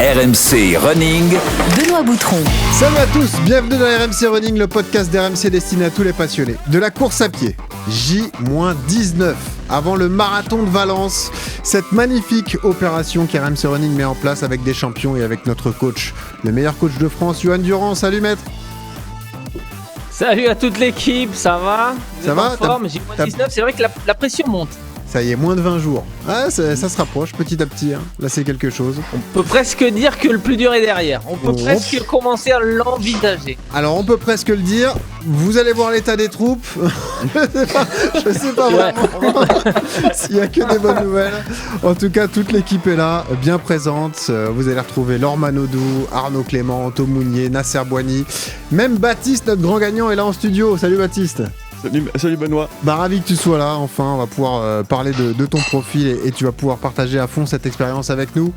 RMC Running. Benoît Boutron. Salut à tous, bienvenue dans RMC Running, le podcast d'RMC destiné à tous les passionnés de la course à pied. J-19 avant le marathon de Valence, cette magnifique opération qu'RMC Running met en place avec des champions et avec notre coach, le meilleur coach de France, Johan Durand. Salut maître. Salut à toute l'équipe, ça va? Ça va? J-19, c'est vrai que la pression monte. Ça y est, moins de 20 jours. Ah, ça se rapproche petit à petit. Hein. Là, c'est quelque chose. On peut presque dire que le plus dur est derrière. On peut presque commencer à l'envisager. Alors, on peut presque le dire. Vous allez voir l'état des troupes. Je sais pas vraiment s'il n'y a que des bonnes nouvelles. En tout cas, toute l'équipe est là, bien présente. Vous allez retrouver Laure Manodou, Arnaud Clément, Anto Mounier, Nasser Boigny. Même Baptiste, notre grand gagnant, est là en studio. Salut Baptiste. Salut Benoît. Ravi que tu sois là, enfin on va pouvoir parler de ton profil et tu vas pouvoir partager à fond cette expérience avec nous.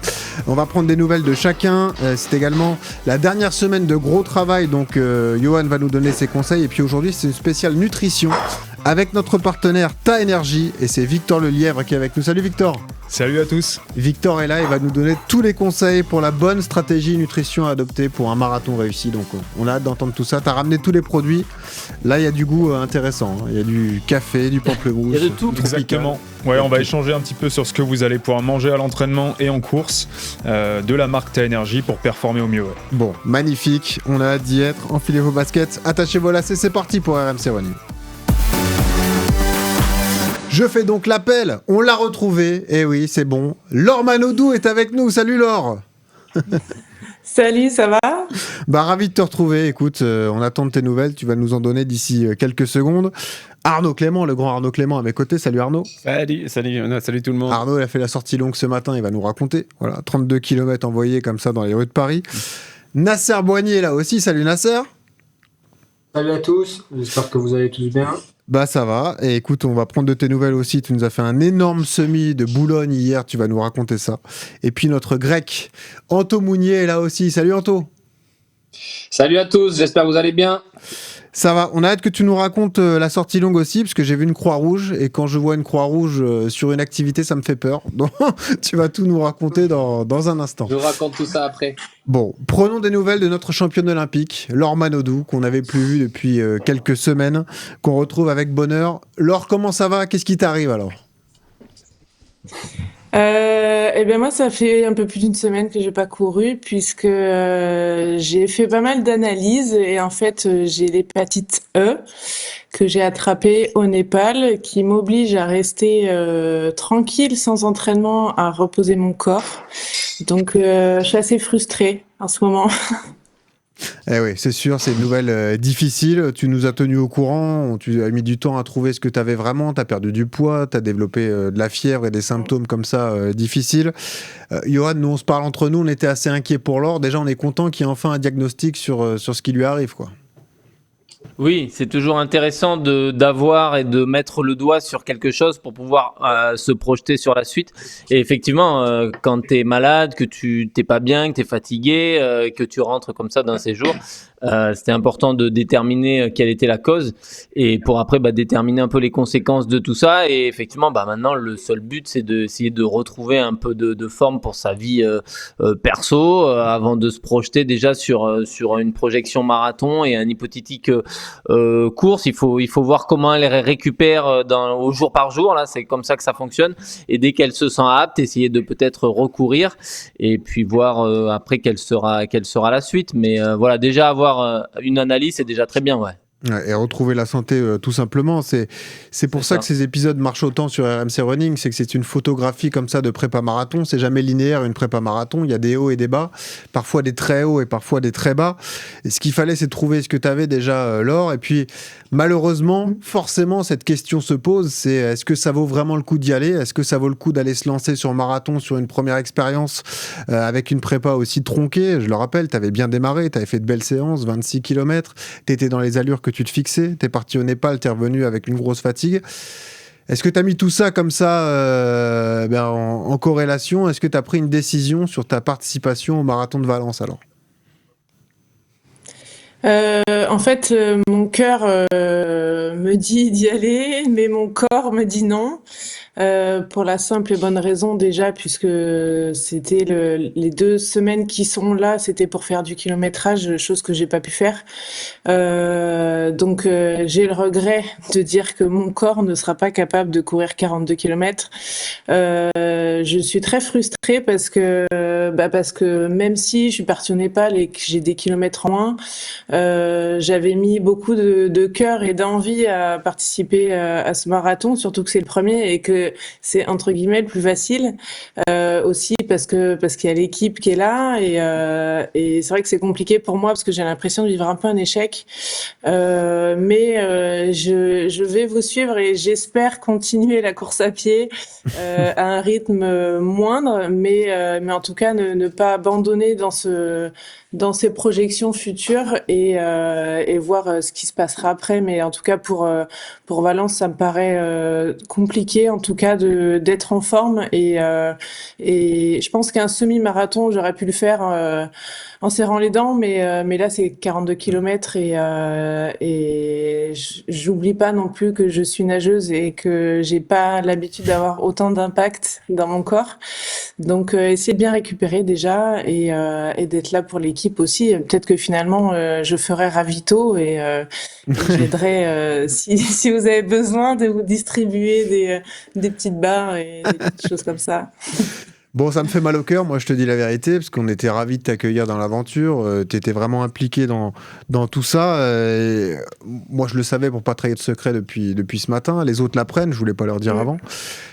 On va prendre des nouvelles de chacun, c'est également la dernière semaine de gros travail, donc Johan va nous donner ses conseils et puis aujourd'hui c'est une spéciale nutrition avec notre partenaire Ta Énergie et c'est Victor Lelièvre qui est avec nous. Salut Victor. Salut à tous. Victor est là, il va nous donner tous les conseils pour la bonne stratégie nutrition à adopter pour un marathon réussi. Donc on a hâte d'entendre tout ça. Tu as ramené tous les produits. Là, il y a du goût intéressant. Il y a du café, du pamplemousse. Il y a de tout. Exactement. Ouais, on va échanger un petit peu sur ce que vous allez pouvoir manger à l'entraînement et en course de la marque Ta Énergie pour performer au mieux. Ouais. Bon, magnifique. On a hâte d'y être. Enfilez vos baskets, attachez vos lacets. C'est parti pour RMC Running. Je fais donc l'appel, on l'a retrouvé, et oui, c'est bon. Laure Manodou est avec nous, salut Laure. Salut, ça va ? Ravi de te retrouver, écoute, on attend de tes nouvelles, tu vas nous en donner d'ici quelques secondes. Arnaud Clément, le grand Arnaud Clément à mes côtés, salut Arnaud. Salut tout le monde. Arnaud, il a fait la sortie longue ce matin, il va nous raconter, voilà, 32 km envoyés comme ça dans les rues de Paris. Nasser Boigny est là aussi, salut Nasser. Salut à tous, j'espère que vous allez tous bien. Ça va, et écoute, on va prendre de tes nouvelles aussi, tu nous as fait un énorme semi de Boulogne hier, tu vas nous raconter ça. Et puis notre grec, Anto Mounier est là aussi, salut Anto. Salut à tous, j'espère que vous allez bien. Ça va, on a hâte que tu nous racontes la sortie longue aussi, parce que j'ai vu une croix rouge, et quand je vois une croix rouge sur une activité, ça me fait peur. Donc tu vas tout nous raconter dans un instant. Je vous raconte tout ça après. Bon, prenons des nouvelles de notre championne olympique, Laure Manodou, qu'on n'avait plus vu depuis quelques semaines, qu'on retrouve avec bonheur. Laure, comment ça va ? Qu'est-ce qui t'arrive alors ? Moi, ça fait un peu plus d'une semaine que j'ai pas couru puisque j'ai fait pas mal d'analyses et en fait, j'ai l'hépatite E que j'ai attrapée au Népal qui m'oblige à rester tranquille sans entraînement, à reposer mon corps. Donc, je suis assez frustrée en ce moment. Eh oui, c'est sûr, c'est une nouvelle difficile. Tu nous as tenus au courant, tu as mis du temps à trouver ce que tu avais vraiment, tu as perdu du poids, tu as développé de la fièvre et des symptômes comme ça difficiles. Johan, nous on se parle entre nous, on était assez inquiets pour Laure. Déjà, on est content qu'il y ait enfin un diagnostic sur ce qui lui arrive, quoi. Oui, c'est toujours intéressant d'avoir et de mettre le doigt sur quelque chose pour pouvoir se projeter sur la suite. Et effectivement, quand tu es malade, que tu t'es pas bien, que tu es fatigué, que tu rentres comme ça d'un séjour, c'était important de déterminer quelle était la cause et pour après déterminer un peu les conséquences de tout ça. Et effectivement, maintenant, le seul but, c'est d'essayer de retrouver un peu de forme pour sa vie perso avant de se projeter déjà sur une projection marathon et un hypothétique course. Il faut voir comment elle récupère au jour par jour. Là, c'est comme ça que ça fonctionne. Et dès qu'elle se sent apte, essayer de peut-être recourir et puis voir après quelle sera la suite. Mais voilà, déjà avoir une analyse, c'est déjà très bien, ouais. Et retrouver la santé tout simplement, c'est pour ça que ces épisodes marchent autant sur RMC Running, c'est que c'est une photographie comme ça de prépa marathon, c'est jamais linéaire une prépa marathon, il y a des hauts et des bas, parfois des très hauts et parfois des très bas, et ce qu'il fallait c'est de trouver ce que tu avais déjà Laure, et puis malheureusement, forcément cette question se pose, c'est est-ce que ça vaut vraiment le coup d'y aller, est-ce que ça vaut le coup d'aller se lancer sur marathon, sur une première expérience avec une prépa aussi tronquée, je le rappelle, tu avais bien démarré, tu avais fait de belles séances, 26 km, tu étais dans les allures que tu te fixais, t'es parti au Népal, t'es revenu avec une grosse fatigue. Est-ce que t'as mis tout ça comme ça en corrélation ? Est-ce que t'as pris une décision sur ta participation au marathon de Valence alors ? En fait, mon cœur me dit d'y aller, mais mon corps me dit non. pour la simple et bonne raison déjà, puisque c'était les 2 semaines qui sont là, c'était pour faire du kilométrage, chose que j'ai pas pu faire. Donc j'ai le regret de dire que mon corps ne sera pas capable de courir 42 kilomètres. Je suis très frustrée parce que même si je suis partie au Népal et que j'ai des kilomètres en moins, j'avais mis beaucoup de cœur et d'envie à participer à ce marathon, surtout que c'est le premier et que c'est entre guillemets le plus facile. Aussi parce qu'il y a l'équipe qui est là et c'est vrai que c'est compliqué pour moi parce que j'ai l'impression de vivre un peu un échec. Mais je vais vous suivre et j'espère continuer la course à pied à un rythme moindre, mais en tout cas ne pas abandonner dans ces projections futures et voir ce qui se passera après. Mais en tout cas pour Valence, ça me paraît compliqué en tout cas d'être en forme et je pense qu'un semi-marathon, j'aurais pu le faire en serrant les dents, mais là c'est 42 kilomètres et j'oublie pas non plus que je suis nageuse et que j'ai pas l'habitude d'avoir autant d'impact dans mon corps. Donc essayer de bien récupérer déjà et d'être là pour l'équipe aussi. Peut-être que finalement je ferai ravito et j'aiderai si vous avez besoin de vous distribuer des petites barres et des petites choses comme ça. Bon, ça me fait mal au cœur, moi je te dis la vérité, parce qu'on était ravis de t'accueillir dans l'aventure, tu étais vraiment impliqué dans tout ça, et moi je le savais pour pas trahir de secret depuis ce matin, les autres l'apprennent, je voulais pas leur dire avant.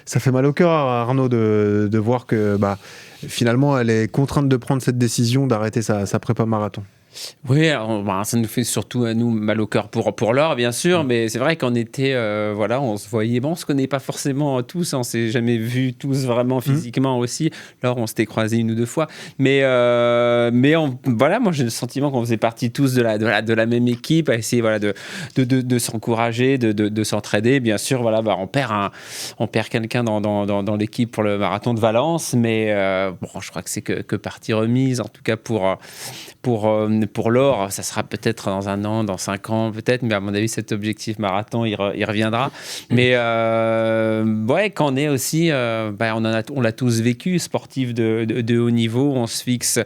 Ça fait mal au cœur à Arnaud de voir que finalement elle est contrainte de prendre cette décision d'arrêter sa prépa marathon. Oui, alors, ça nous fait surtout à nous mal au cœur pour Laure, bien sûr, mais c'est vrai qu'on était, on se voyait, on se connaît pas forcément tous, on s'est jamais vus tous vraiment physiquement aussi. Laure, on s'était croisés 1 ou 2 fois, mais moi j'ai le sentiment qu'on faisait partie tous de la même équipe, à essayer de s'encourager, de s'entraider. Bien sûr, on perd quelqu'un dans l'équipe pour le marathon de Valence, mais je crois que c'est que partie remise, en tout cas pour Laure, ça sera peut-être dans 1 an, dans 5 ans, peut-être, mais à mon avis, cet objectif marathon, il reviendra. Mais quand on est aussi, on l'a tous vécu, sportif de haut niveau, on se fixe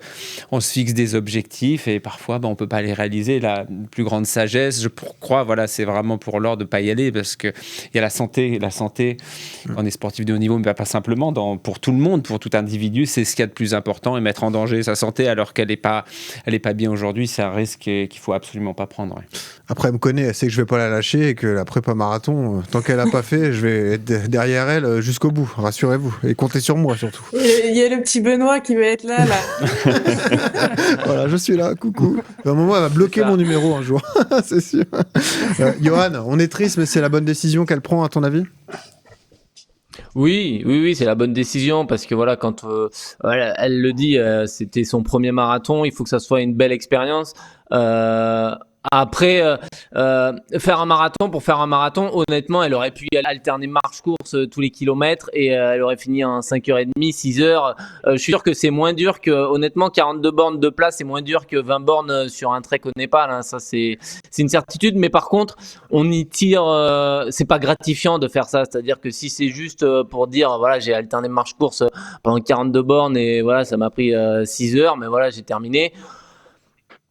des objectifs et parfois, on peut pas les réaliser. La plus grande sagesse, je crois, c'est vraiment pour Laure de pas y aller parce que il y a la santé, quand on est sportif de haut niveau, mais pas simplement, pour tout le monde, pour tout individu, c'est ce qu'il y a de plus important et mettre en danger sa santé alors qu'elle est pas bien aujourd'hui, c'est un risque qu'il faut absolument pas prendre. Ouais. Après, elle me connaît, elle sait que je vais pas la lâcher et que la prépa marathon, tant qu'elle a pas fait, je vais être derrière elle jusqu'au bout, rassurez-vous, et comptez sur moi surtout. Il y a le petit Benoît qui va être là. Voilà, je suis là, coucou. À un moment, elle va bloquer mon numéro un jour, c'est sûr. Johan, on est triste, mais c'est la bonne décision qu'elle prend à ton avis ? Oui, c'est la bonne décision parce que quand elle le dit, c'était son premier marathon, il faut que ça soit une belle expérience. Après, faire un marathon, pour faire un marathon, honnêtement, elle aurait pu alterner marche-course tous les kilomètres et elle aurait fini en 5h30, 6h. Je suis sûr que c'est moins dur que, honnêtement, 42 bornes de place, c'est moins dur que 20 bornes sur un trek au Népal. Hein. Ça, c'est une certitude. Mais par contre, on y tire, c'est pas gratifiant de faire ça. C'est-à-dire que si c'est juste pour dire, j'ai alterné marche-course pendant 42 bornes et ça m'a pris 6 heures, mais j'ai terminé.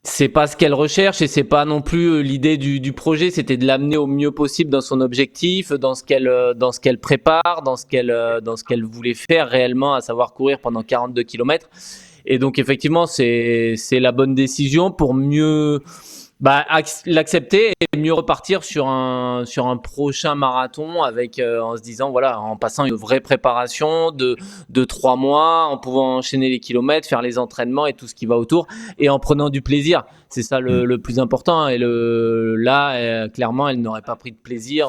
C'est pas ce qu'elle recherche et c'est pas non plus l'idée du projet. C'était de l'amener au mieux possible dans son objectif, dans ce qu'elle prépare, dans ce qu'elle voulait faire réellement, à savoir courir pendant 42 kilomètres. Et donc effectivement, c'est la bonne décision pour mieux l'accepter et mieux repartir sur un prochain marathon avec en se disant en passant une vraie préparation de 3 mois, en pouvant enchaîner les kilomètres, faire les entraînements et tout ce qui va autour et en prenant du plaisir. C'est ça le plus important et clairement elle n'aurait pas pris de plaisir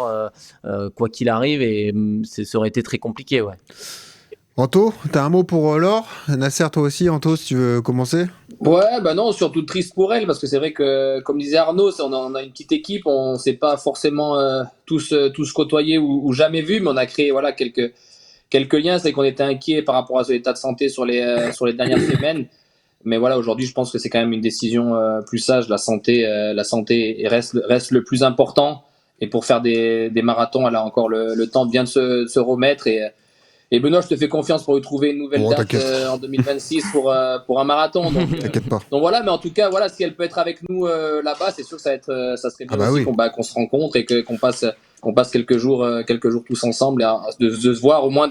quoi qu'il arrive et ça aurait été très compliqué. Ouais. Anto, t'as un mot pour Laure ? Nasser, toi aussi, Anto, si tu veux commencer ? Ouais, non, surtout triste pour elle, parce que c'est vrai que, comme disait Arnaud, on a une petite équipe, on ne s'est pas forcément tous côtoyés ou jamais vus, mais on a créé quelques liens. C'est qu'on était inquiets par rapport à son état de santé sur les dernières semaines. Mais aujourd'hui, je pense que c'est quand même une décision plus sage. La santé reste le plus important. et pour faire des marathons, elle a encore le temps de bien de se remettre. Et Benoît, je te fais confiance pour lui trouver une nouvelle date en 2026 pour un marathon. Donc, T'inquiète pas. Donc voilà, mais en tout cas, voilà, si elle peut être avec nous là-bas, c'est sûr que ça serait bien aussi qu'on se rencontre et qu'on passe quelques jours tous ensemble, de se voir au moins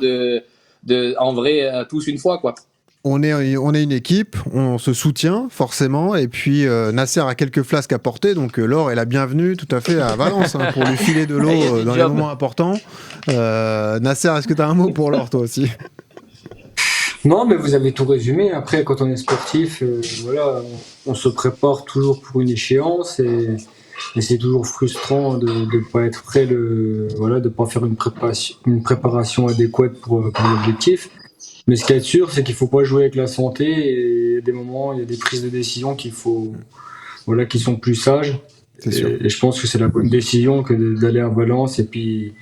en vrai tous une fois, quoi. On est une équipe, on se soutient forcément, et puis Nasser a quelques flasques à porter, donc Laure est la bienvenue tout à fait à Valence pour lui filer de l'eau dans les moments importants. Nasser, est-ce que tu as un mot pour Laure, toi aussi? Non, mais vous avez tout résumé. Après, quand on est sportif, voilà, on se prépare toujours pour une échéance et c'est toujours frustrant de ne pas être prêt, voilà, de ne pas faire une préparation adéquate pour l'objectif. Mais ce qui est sûr, c'est qu'il ne faut pas jouer avec la santé et il y a des moments, il y a des prises de décision qui sont plus sages. Et je pense que c'est la bonne décision que d'aller à Valence. Et puis,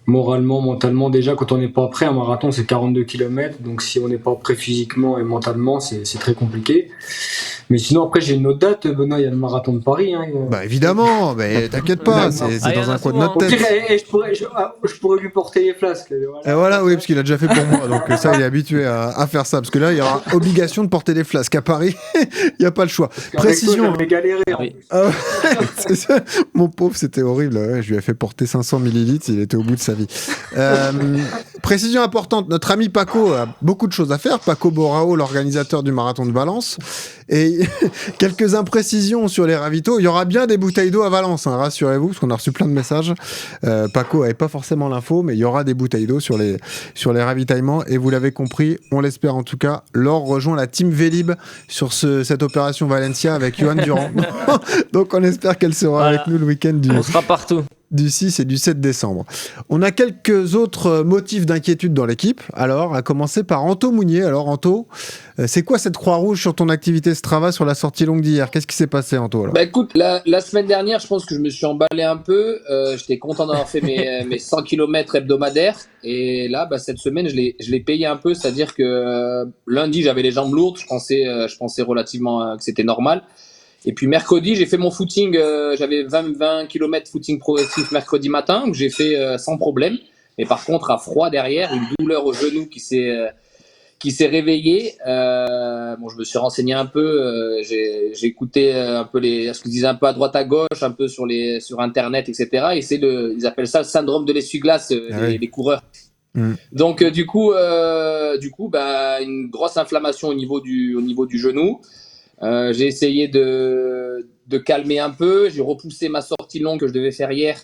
moralement, mentalement, déjà, quand on n'est pas prêt, un marathon, c'est 42 km. Donc, si on n'est pas prêt physiquement et mentalement, c'est très compliqué. Mais sinon, après, j'ai une autre date, Benoît, il y a le marathon de Paris. Hein. Bah évidemment, mais t'inquiète pas, c'est dans un coin de notre tête. Et je pourrais lui porter les flasques. Et voilà, oui, parce qu'il a déjà fait pour moi, donc ça, il est habitué à faire ça. Parce que là, il y aura obligation de porter des flasques à Paris, il n'y a pas le choix. Précision. J'avais galéré. Ah ouais, mon pauvre, c'était horrible. Ouais, je lui ai fait porter 500 millilitres, il était au bout de sa vie. Précision importante, notre ami Paco a beaucoup de choses à faire. Paco Borao, l'organisateur du marathon de Valence. Et quelques imprécisions sur les ravitaux. Il y aura bien des bouteilles d'eau à Valence, hein, rassurez-vous, parce qu'on a reçu plein de messages. Paco n'avait pas forcément l'info, mais il y aura des bouteilles d'eau sur les ravitaillements. Et vous l'avez compris, on l'espère en tout cas, Laure rejoint la team Vélib sur cette opération Valencia avec Johan Durand. Donc on espère qu'elle sera avec nous le week-end on sera partout. Du 6 et du 7 décembre. On a quelques autres motifs d'inquiétude dans l'équipe. Alors, à commencer par Anto Mounier. Alors, Anto, c'est quoi cette croix rouge sur ton activité Strava sur la sortie longue d'hier? Qu'est-ce qui s'est passé, Anto, alors? Bah écoute, la semaine dernière, je pense que je me suis emballé un peu. J'étais content d'avoir fait mes 100 km hebdomadaires. Et là, cette semaine, je l'ai payé un peu. C'est-à-dire que lundi, j'avais les jambes lourdes. Je pensais relativement que c'était normal. Et puis mercredi, j'ai fait mon footing, j'avais 20 km footing progressif mercredi matin, que j'ai fait sans problème. Mais par contre, à froid derrière, une douleur au genou qui s'est réveillée. Bon, je me suis renseigné un peu, j'ai écouté un peu ce qu'ils disaient un peu à droite à gauche, un peu sur Internet, etc. Et ils appellent ça le syndrome de l'essuie-glace, les coureurs. Donc du coup, une grosse inflammation au niveau du genou. J'ai essayé de calmer un peu. J'ai repoussé ma sortie longue que je devais faire hier.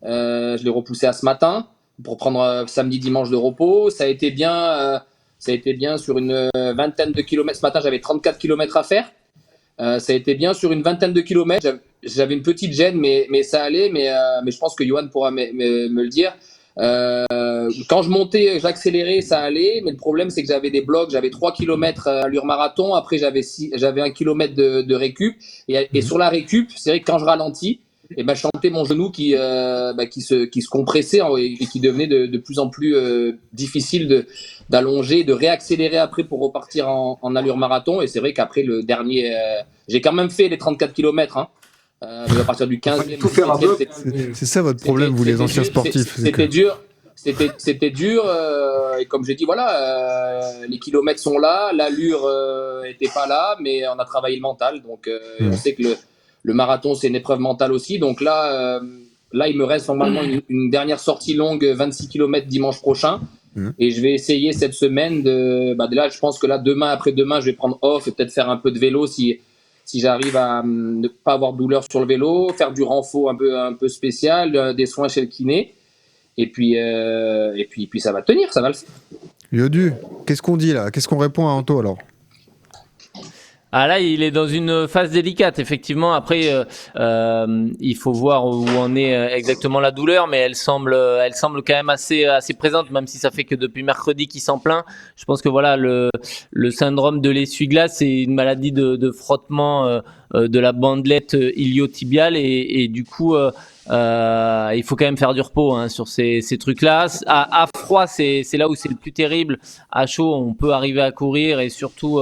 Je l'ai repoussée à ce matin pour prendre samedi, dimanche de repos. Ça a été bien sur une vingtaine de kilomètres. Ce matin, j'avais 34 kilomètres à faire. Ça a été bien sur une vingtaine de kilomètres. J'avais une petite gêne, mais ça allait. Mais je pense que Johan pourra me le dire. Quand je montais, j'accélérais, ça allait, mais le problème c'est que j'avais des blocs, j'avais 3 km allure marathon, après j'avais 1 km de récup, et sur la récup, c'est vrai que quand je ralentis, je sentais mon genou qui se compressait et qui devenait de plus en plus difficile d'allonger, de réaccélérer après pour repartir en allure marathon. Et c'est vrai qu'après le dernier, j'ai quand même fait les 34 km, hein. À partir du 15e. C'est ça votre problème, vous les anciens sportifs. C'était dur. C'était dur. Et comme j'ai dit, voilà, les kilomètres sont là, l'allure était pas là, mais on a travaillé le mental. Donc, on sait que le marathon, c'est une épreuve mentale aussi. Donc là, il me reste normalement une dernière sortie longue, 26 km dimanche prochain. Et je vais essayer cette semaine là, je pense que là, demain, après-demain, je vais prendre off et peut-être faire un peu de vélo si j'arrive à ne pas avoir de douleur sur le vélo, faire du renfort un peu spécial, des soins chez le kiné, et puis ça va tenir, ça va le faire. Yodu, qu'est-ce qu'on dit là? Qu'est-ce qu'on répond à Anto alors? Ah là, il est dans une phase délicate, effectivement. Après, il faut voir où en est exactement la douleur, mais elle semble quand même assez présente, même si ça fait que depuis mercredi qu'il s'en plaint. Je pense que voilà, le syndrome de l'essuie-glace, c'est une maladie de frottement de la bandelette iliotibiale, et du coup, il faut quand même faire du repos sur ces trucs-là. À froid, c'est là où c'est le plus terrible. À chaud, on peut arriver à courir, et surtout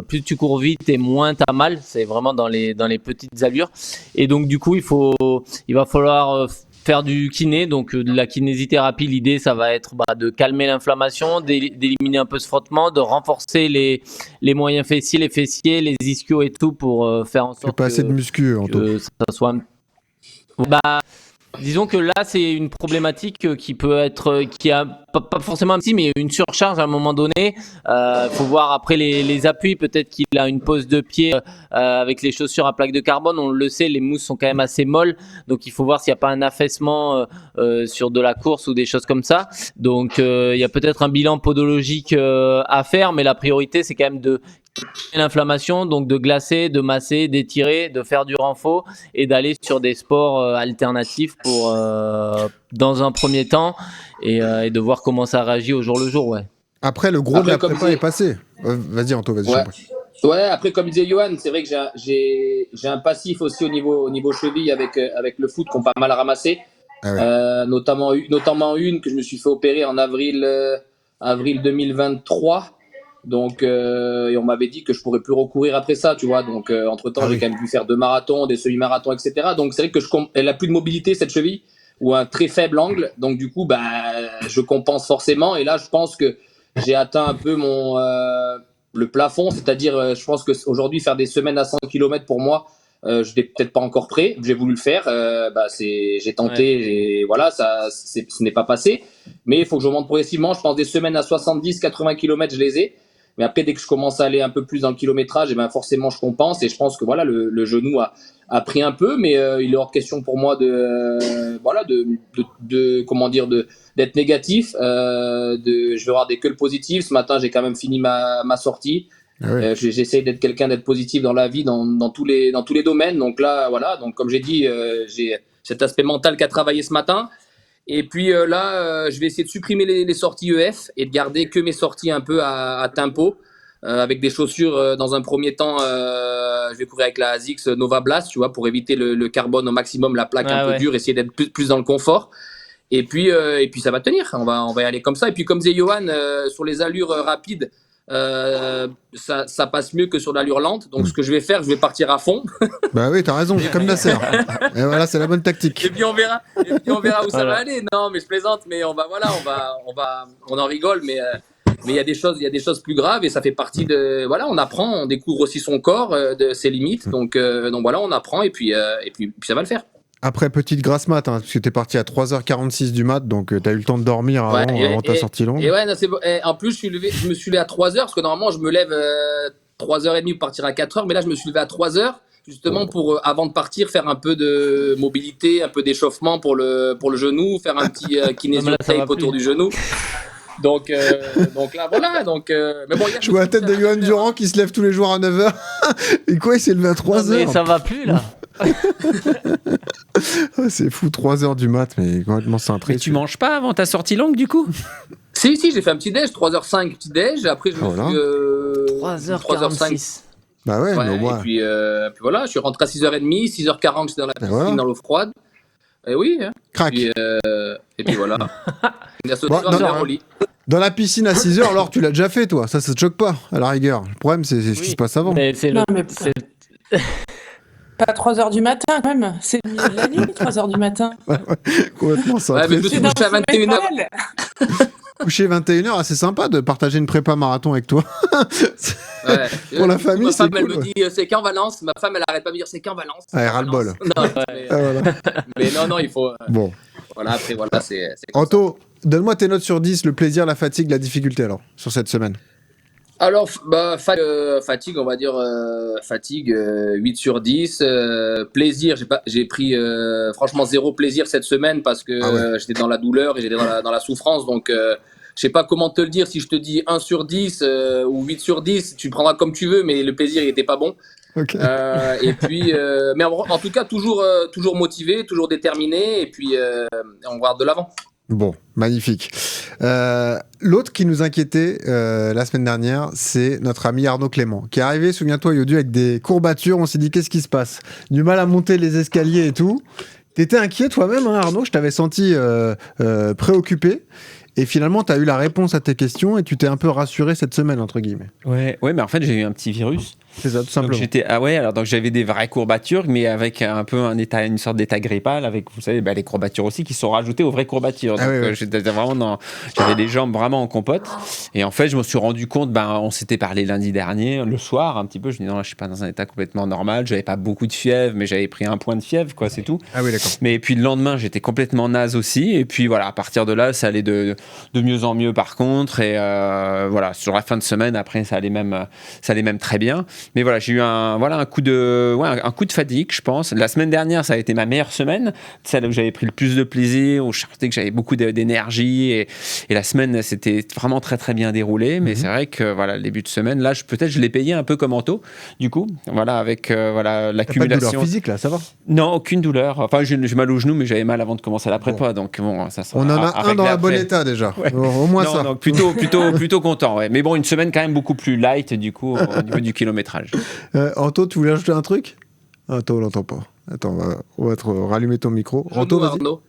plus tu cours vite et moins t'as mal. C'est vraiment dans les petites allures. Et donc du coup, il va falloir faire du kiné, donc de la kinésithérapie. L'idée, ça va être de calmer l'inflammation, d'éliminer un peu ce frottement, de renforcer les moyens fessiers, les fessiers, les ischios et tout pour faire en sorte pas assez de muscu, que ça soit disons que là, c'est une problématique qui peut être, qui a pas forcément un petit, mais une surcharge à un moment donné. Faut voir après les appuis. Peut-être qu'il a une pose de pied avec les chaussures à plaque de carbone. On le sait, les mousses sont quand même assez molles, donc il faut voir s'il n'y a pas un affaissement sur de la course ou des choses comme ça. Donc il y a peut-être un bilan podologique à faire, mais la priorité, c'est quand même de l'inflammation, donc de glacer, de masser, d'étirer, de faire du renfort et d'aller sur des sports alternatifs pour dans un premier temps et de voir comment ça réagit au jour le jour. Ouais. Après, le gros de la prépa est passé. Vas-y Anto, vas-y. Ouais, après comme disait Johan, c'est vrai que j'ai un passif aussi au niveau cheville avec le foot qu'on pas mal ramassé. Ah ouais. Notamment une que je me suis fait opérer en avril 2023. Donc, et on m'avait dit que je pourrais plus recourir après ça, tu vois. Donc, entre-temps, j'ai quand même pu faire 2 marathons, des semi-marathons, etc. Donc, c'est vrai que elle a plus de mobilité, cette cheville, ou un très faible angle. Donc, du coup, je compense forcément. Et là, je pense que j'ai atteint un peu le plafond. C'est-à-dire, je pense qu'aujourd'hui, faire des semaines à 100 km pour moi, je n'ai peut-être pas encore prêt. J'ai voulu le faire. J'ai tenté et voilà, ce n'est pas passé. Mais il faut que je monte progressivement. Je pense des semaines à 70-80 km, je les ai. Mais après, dès que je commence à aller un peu plus dans le kilométrage, forcément, je compense. Et je pense que voilà, le genou a pris un peu. Mais il est hors de question pour moi d'être négatif. Je vais regarder que le positif. Ce matin, j'ai quand même fini ma sortie. Ah ouais. J'essaie d'être positif dans la vie, dans tous les domaines. Donc là, voilà. Donc comme j'ai dit, j'ai cet aspect mental qui a travaillé ce matin. Et puis je vais essayer de supprimer les sorties EF et de garder que mes sorties un peu à tempo, avec des chaussures. Dans un premier temps, je vais courir avec la ASICS Nova Blast, tu vois, pour éviter le carbone au maximum, la plaque un peu dure, essayer d'être plus dans le confort. Et puis ça va tenir. On va y aller comme ça. Et puis comme disait Johan, sur les allures rapides. Ça passe mieux que sur l'allure lente. Donc ce que je vais faire, je vais partir à fond. Bah oui, t'as raison, comme Nasser. Et voilà, c'est la bonne tactique. Et puis on verra où ça va aller. Non, mais je plaisante, mais on en rigole, mais il y a des choses plus graves et ça fait partie de on apprend, on découvre aussi son corps, de ses limites. Donc voilà, on apprend et puis ça va le faire. Après, petite grasse mat, parce que t'es parti à 3h46 du mat, donc t'as eu le temps de dormir avant ta sortie longue. Et ouais, non, c'est bon. En plus, je me suis levé à 3h, parce que normalement, je me lève 3h30 pour partir à 4h, mais là, je me suis levé à 3h, justement, pour, avant de partir, faire un peu de mobilité, un peu d'échauffement pour le genou, faire un petit kinésio-tape autour du genou. Donc là, voilà. Mais bon, je vois la tête de Johan Durand qui se lève tous les jours à 9h. Et quoi, il s'est levé à 3h? Mais ça va plus, là. C'est fou, 3h du mat, mais complètement cintré. Mais tu manges pas avant ta sortie longue, du coup? Si, j'ai fait un petit déj, 3h05 petit déj. Après, je me suis 3h46. Bah ouais, mais au moins. Et puis voilà, je suis rentré à 6h30, 6h40, j'étais dans la piscine, dans l'eau froide. Et oui. Hein. Crac. Et puis voilà. Dans la piscine à 6h, alors tu l'as déjà fait, toi. Ça te choque pas, à la rigueur. Le problème, c'est ce qui se passe avant. Mais pas 3h du matin, quand même. C'est le milieu de la nuit, 3h du matin. Ouais, complètement ça. Mais je me suis couché à 21h. Coucher 21h, c'est sympa de partager une prépa marathon avec toi. Pour la famille, c'est cool. Ma femme, elle me dit, c'est quand Valence? Ma femme, elle arrête pas de me dire, c'est quand Valence? Elle ras-le-bol. Mais non, il faut... Bon. Voilà, après, voilà, c'est Anto, donne-moi tes notes sur 10, le plaisir, la fatigue, la difficulté, alors, sur cette semaine. Alors, fatigue, on va dire fatigue 8 sur 10. Plaisir, j'ai pris franchement 0 plaisir cette semaine parce que j'étais dans la douleur et j'étais dans la souffrance. Donc, je sais pas comment te le dire. Si je te dis 1 sur 10 ou 8 sur 10, tu prendras comme tu veux, mais le plaisir, il était pas bon. Okay. Et puis, mais en tout cas, toujours motivé, toujours déterminé. Et puis, on regarde de l'avant. Bon, magnifique. L'autre qui nous inquiétait la semaine dernière, c'est notre ami Arnaud Clément, qui est arrivé, souviens-toi, Yodu, avec des courbatures. On s'est dit, qu'est-ce qui se passe? Du mal à monter les escaliers et tout. T'étais inquiet toi-même, hein, Arnaud? Je t'avais senti préoccupé. Et finalement, tu as eu la réponse à tes questions et tu t'es un peu rassuré cette semaine, entre guillemets. Ouais, mais en fait, j'ai eu un petit virus. C'est ça, tout simplement. Donc j'avais des vraies courbatures, mais avec un peu une sorte d'état grippal, avec, vous savez, les courbatures aussi qui sont rajoutées aux vraies courbatures. Donc j'étais vraiment j'avais les jambes vraiment en compote. Et en fait, je me suis rendu compte, on s'était parlé lundi dernier, le soir, un petit peu. Je me dis non, là, je suis pas dans un état complètement normal. J'avais pas beaucoup de fièvre, mais j'avais pris 1 point de fièvre, quoi, c'est tout. Ah oui, d'accord. Mais puis le lendemain, j'étais complètement naze aussi. Et puis voilà, à partir de là, ça allait de mieux en mieux par contre. Et voilà, sur la fin de semaine, après, ça allait même très bien. Mais voilà, j'ai eu un coup de fatigue, je pense. La semaine dernière, ça a été ma meilleure semaine, celle où j'avais pris le plus de plaisir, où je sentais que j'avais beaucoup d'énergie. Et la semaine, c'était vraiment très très bien déroulé. Mais c'est vrai que voilà, le début de semaine, là, peut-être je l'ai payé un peu comme Anto, du coup, voilà, avec l'accumulation. Pas de douleur physique là, ça va? Non, aucune douleur. Enfin, j'ai mal au genou, mais j'avais mal avant de commencer la prépa, donc bon, ça sera. On en a un dans la bonne état déjà. Ouais. Au moins non, ça. Donc plutôt content. Ouais. Mais bon, une semaine quand même beaucoup plus light du coup au niveau du kilométrage. Anto, tu voulais ajouter un truc? Anto, on l'entend pas. Attends, on va te rallumer ton micro. Genou, Anto, vas-y. Arnaud.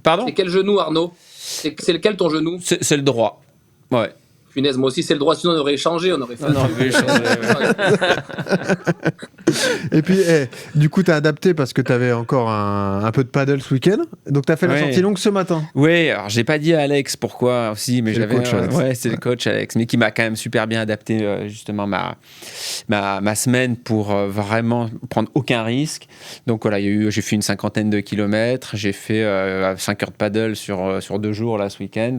Pardon? C'est quel genou, Arnaud? C'est lequel ton genou? C'est le droit. Ouais. Punaise, moi aussi c'est le droit, sinon on aurait échangé, on aurait fait. Et puis, du coup, tu as adapté parce que tu avais encore un peu de paddle ce week-end. Donc, tu as fait la sortie longue ce matin. Oui, alors j'ai pas dit à Alex pourquoi aussi, mais j'avais. C'est le coach Alex, mais qui m'a quand même super bien adapté justement ma semaine pour vraiment prendre aucun risque. Donc voilà, j'ai fait une 50aine de kilomètres, j'ai fait 5 heures de paddle sur 2 jours là ce week-end.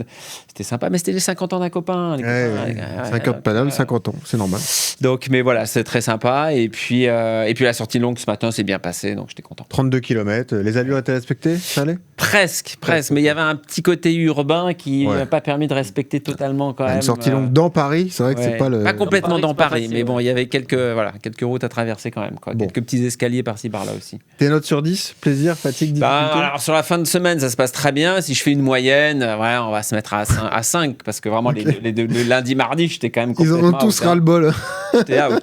C'était sympa, mais c'était les 50 ans d'un copain. 5 heures de paddle, 50 ans, c'est normal. Donc, mais voilà, c'est très sympa. Et puis la sortie longue ce matin s'est bien passée, donc j'étais content. 32 km, les allures étaient respectées, ça allait? Presque. Mais il y avait un petit côté urbain qui n'a pas permis de respecter totalement quand même. Une sortie longue dans Paris, c'est vrai que c'est pas le... Pas complètement dans Paris, facile, mais bon, il y avait quelques routes à traverser quand même, quoi. Bon. Quelques petits escaliers par-ci, par-là aussi. Tes notes sur 10? Plaisir, fatigue, difficulté? Alors, sur la fin de semaine, ça se passe très bien. Si je fais une moyenne, on va se mettre à 5, parce que vraiment, le lundi, mardi, j'étais quand même Ils complètement en ont tous out, ras-le-bol. J'étais out.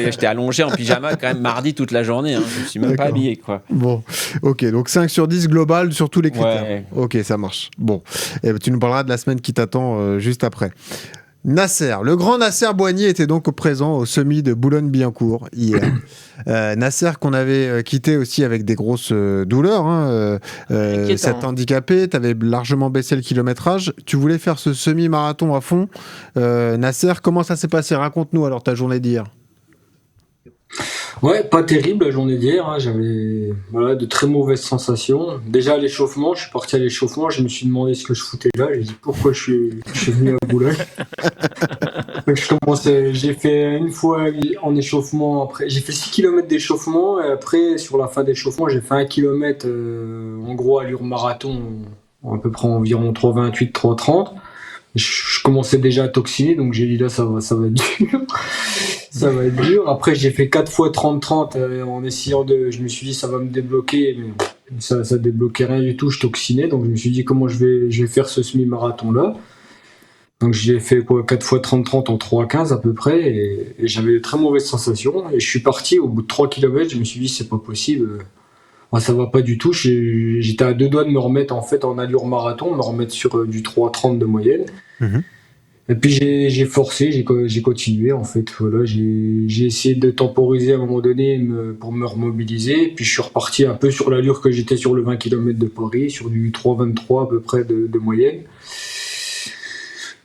J'étais allongé en pyjama quand même mardi toute la journée. Je me suis même pas habillé, quoi. Bon, ok, donc 5 sur 10 global sur tous les critères. Ouais. Ok, ça marche. Bon, tu nous parleras de la semaine qui t'attend juste après. Nasser, le grand Nasser Boigny était donc présent au semi de Boulogne-Billancourt hier. Nasser qu'on avait quitté aussi avec des grosses douleurs, cet handicapé, tu avais largement baissé le kilométrage, tu voulais faire ce semi-marathon à fond. Nasser, comment ça s'est passé? Raconte-nous alors ta journée d'hier. Ouais, pas terrible la journée d'hier, hein. J'avais de très mauvaises sensations. Déjà à l'échauffement, je suis parti à l'échauffement, je me suis demandé ce que je foutais là, j'ai dit pourquoi je suis venu à Boulogne. Donc j'ai fait une fois en échauffement, après j'ai fait 6 km d'échauffement et après sur la fin d'échauffement j'ai fait 1 km en gros allure marathon, à peu près environ 3,28, 3,30. Je commençais déjà à toxiner, donc j'ai dit là ça va être dur. Ça va être dur. Après j'ai fait 4 fois 30-30 en essayant je me suis dit ça va me débloquer, mais ça débloquait rien du tout, je toxinais, donc je me suis dit comment je vais faire ce semi-marathon là. Donc j'ai fait 4 fois 30-30 en 3,15 à peu près et j'avais de très mauvaises sensations et je suis parti au bout de 3 km, je me suis dit c'est pas possible. Ça va pas du tout, j'étais à 2 doigts de me remettre en fait en allure marathon, me remettre sur du 3,30 de moyenne. Et puis j'ai forcé, j'ai continué en fait. Voilà, j'ai essayé de temporiser à un moment donné pour me remobiliser. Puis je suis reparti un peu sur l'allure que j'étais sur le 20 km de Paris, sur du 3,23 à peu près de moyenne.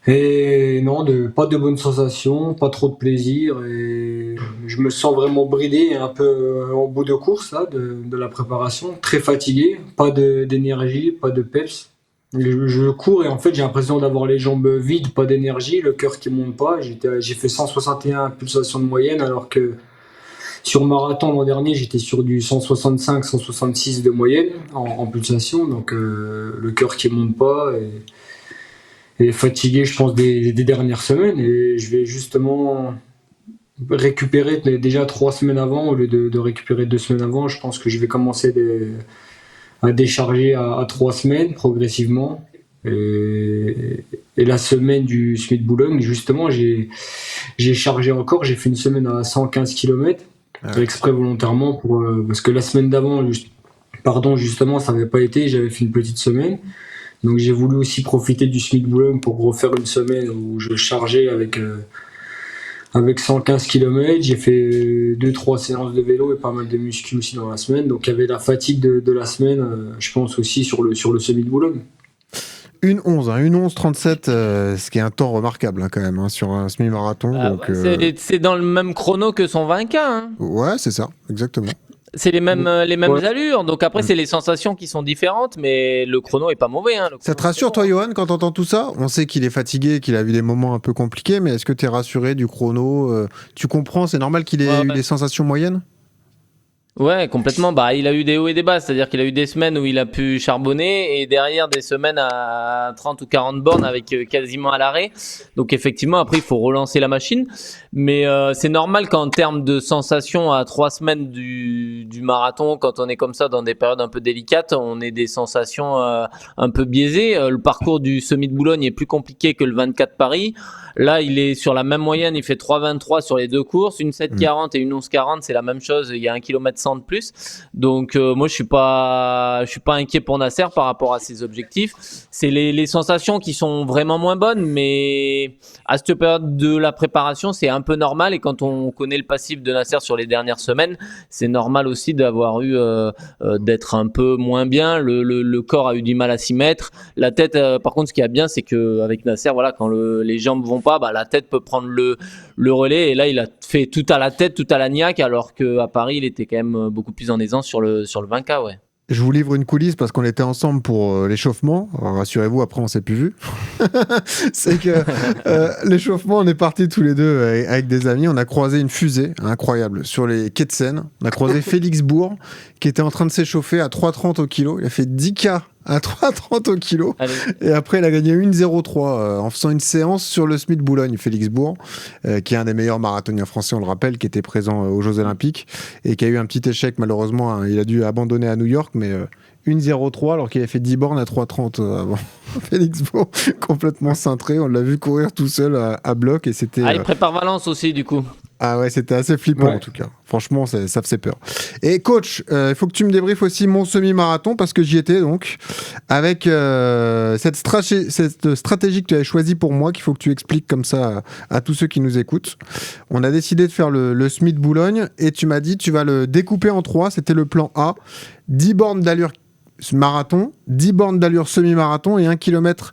Et non, pas de bonnes sensations, pas trop de plaisir. Et je me sens vraiment bridé un peu en bout de course là, de la préparation, très fatigué, pas d'énergie, pas de peps. Je cours et en fait j'ai l'impression d'avoir les jambes vides, pas d'énergie, le cœur qui monte pas. J'ai fait 161 pulsations de moyenne alors que sur marathon l'an dernier j'étais sur du 165-166 de moyenne en pulsation, donc le cœur qui monte pas et fatigué je pense des dernières semaines et je vais justement récupérer déjà 3 semaines avant au lieu de récupérer 2 semaines avant. Je pense que je vais commencer à décharger à 3 semaines progressivement et la semaine du semi de Boulogne justement j'ai chargé encore, j'ai fait une semaine à 115 km exprès volontairement parce que la semaine d'avant justement ça n'avait pas été, j'avais fait une petite semaine Donc j'ai voulu aussi profiter du Smith Boulogne pour refaire une semaine où je chargeais avec 115 km. J'ai fait 2-3 séances de vélo et pas mal de muscu aussi dans la semaine. Donc il y avait la fatigue de la semaine, je pense aussi sur le Summit de Boulogne. 1:11:37, ce qui est un temps remarquable quand même sur un semi-marathon. Donc, c'est dans le même chrono que son 20K. Hein. Ouais, c'est ça, exactement. C'est les mêmes allures, donc après c'est les sensations qui sont différentes, mais le chrono est pas mauvais. Hein, ça te rassure toi, Johan, quand t'entends tout ça? On sait qu'il est fatigué, qu'il a eu des moments un peu compliqués, mais est-ce que t'es rassuré du chrono? Tu comprends, c'est normal qu'il ait eu des sensations moyennes? Ouais, complètement. Bah, il a eu des hauts et des bas, c'est-à-dire qu'il a eu des semaines où il a pu charbonner et derrière des semaines à 30 ou 40 bornes avec quasiment à l'arrêt. Donc effectivement, après il faut relancer la machine, mais c'est normal qu'en termes de sensations à 3 semaines du marathon, quand on est comme ça dans des périodes un peu délicates, on ait des sensations un peu biaisées. Le parcours du Summit de Boulogne est plus compliqué que le 24 Paris. Là, il est sur la même moyenne, il fait 3,23 sur les deux courses, une 7,40 et une 11,40, c'est la même chose, il y a 1 km 100 de plus. Donc moi je suis pas inquiet pour Nasser par rapport à ses objectifs. C'est les sensations qui sont vraiment moins bonnes, mais à cette période de la préparation, c'est un peu normal et quand on connaît le passif de Nasser sur les dernières semaines, c'est normal aussi d'avoir eu d'être un peu moins bien, le corps a eu du mal à s'y mettre. La tête par contre ce qu'il y a bien, c'est que avec Nasser, voilà, quand les jambes vont pas, bah, la tête peut prendre le relais et là il a fait tout à la tête, tout à la niaque, alors qu'à Paris il était quand même beaucoup plus en aisance sur le 20K, ouais. Je vous livre une coulisse parce qu'on était ensemble pour l'échauffement. Alors, rassurez-vous, après on s'est plus vu. C'est que l'échauffement, on est partis tous les deux avec des amis. On a croisé une fusée incroyable sur les quais de Seine. On a croisé Félix Bourg qui était en train de s'échauffer à 3,30 au kilo. Il a fait 10K à 3,30 au kilo. Allez. Et après, il a gagné 1,03 en faisant une séance sur le Smith Boulogne, Félix Bourg, qui est un des meilleurs marathoniens français, on le rappelle, qui était présent aux Jeux Olympiques et qui a eu un petit échec, malheureusement. Hein. Il a dû abandonner à New York, mais 1,03 alors qu'il avait fait 10 bornes à 3,30 avant. Félix Bourg, complètement cintré. On l'a vu courir tout seul à bloc et c'était... il prépare Valence aussi, du coup. Ah ouais, c'était assez flippant en tout cas. Franchement, ça faisait peur. Et coach, il faut que tu me débriefes aussi mon semi-marathon parce que j'y étais donc avec cette stratégie que tu avais choisie pour moi qu'il faut que tu expliques comme ça à tous ceux qui nous écoutent. On a décidé de faire le Smith Boulogne et tu m'as dit tu vas le découper en 3. C'était le plan A. 10 bornes d'allure marathon, 10 bornes d'allure semi-marathon et 1 km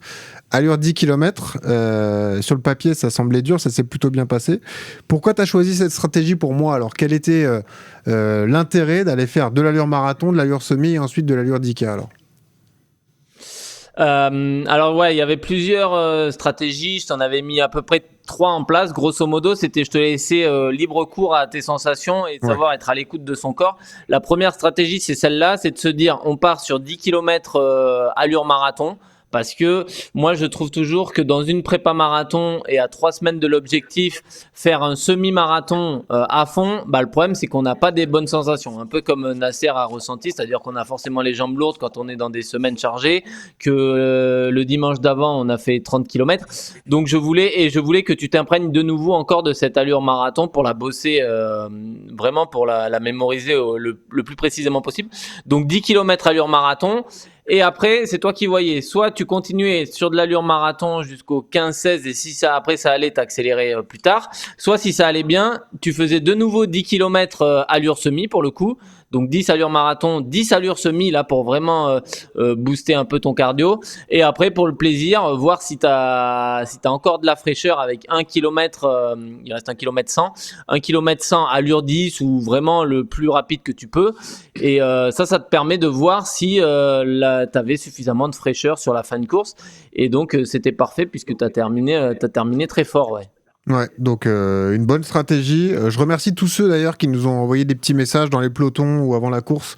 allure 10 km. Sur le papier, ça semblait dur, ça s'est plutôt bien passé. Pourquoi tu as choisi cette stratégie pour moi? Alors, quel était l'intérêt d'aller faire de l'allure marathon, de l'allure semi et ensuite de l'allure 10K alors ouais, il y avait plusieurs stratégies. Je t'en avais mis à peu près 3 en place. Grosso modo, c'était je te laissais libre cours à tes sensations et de savoir être à l'écoute de son corps. La première stratégie, c'est celle-là, c'est de se dire on part sur 10 km allure marathon. Parce que moi, je trouve toujours que dans une prépa marathon et à 3 semaines de l'objectif, faire un semi-marathon à fond, bah, le problème, c'est qu'on n'a pas des bonnes sensations. Un peu comme Nasser a ressenti, c'est-à-dire qu'on a forcément les jambes lourdes quand on est dans des semaines chargées, que le dimanche d'avant, on a fait 30 km. Donc, je voulais que tu t'imprègnes de nouveau encore de cette allure marathon pour la bosser, vraiment pour la mémoriser le plus précisément possible. Donc, 10 km allure marathon. Et après, c'est toi qui voyais. Soit tu continuais sur de l'allure marathon jusqu'au 15-16 et si après ça allait, t'accélérais plus tard. Soit si ça allait bien, tu faisais de nouveau 10 km allure semi pour le coup. Donc 10 allure marathon, 10 allure semi là pour vraiment booster un peu ton cardio. Et après pour le plaisir, voir si t'as encore de la fraîcheur avec 1 km, il reste 1 km 100, 1 km 100 allure 10 ou vraiment le plus rapide que tu peux. Et ça te permet de voir si t'avais suffisamment de fraîcheur sur la fin de course. Et donc c'était parfait puisque t'as terminé très fort, ouais. Ouais, donc une bonne stratégie. Je remercie tous ceux d'ailleurs qui nous ont envoyé des petits messages dans les pelotons ou avant la course,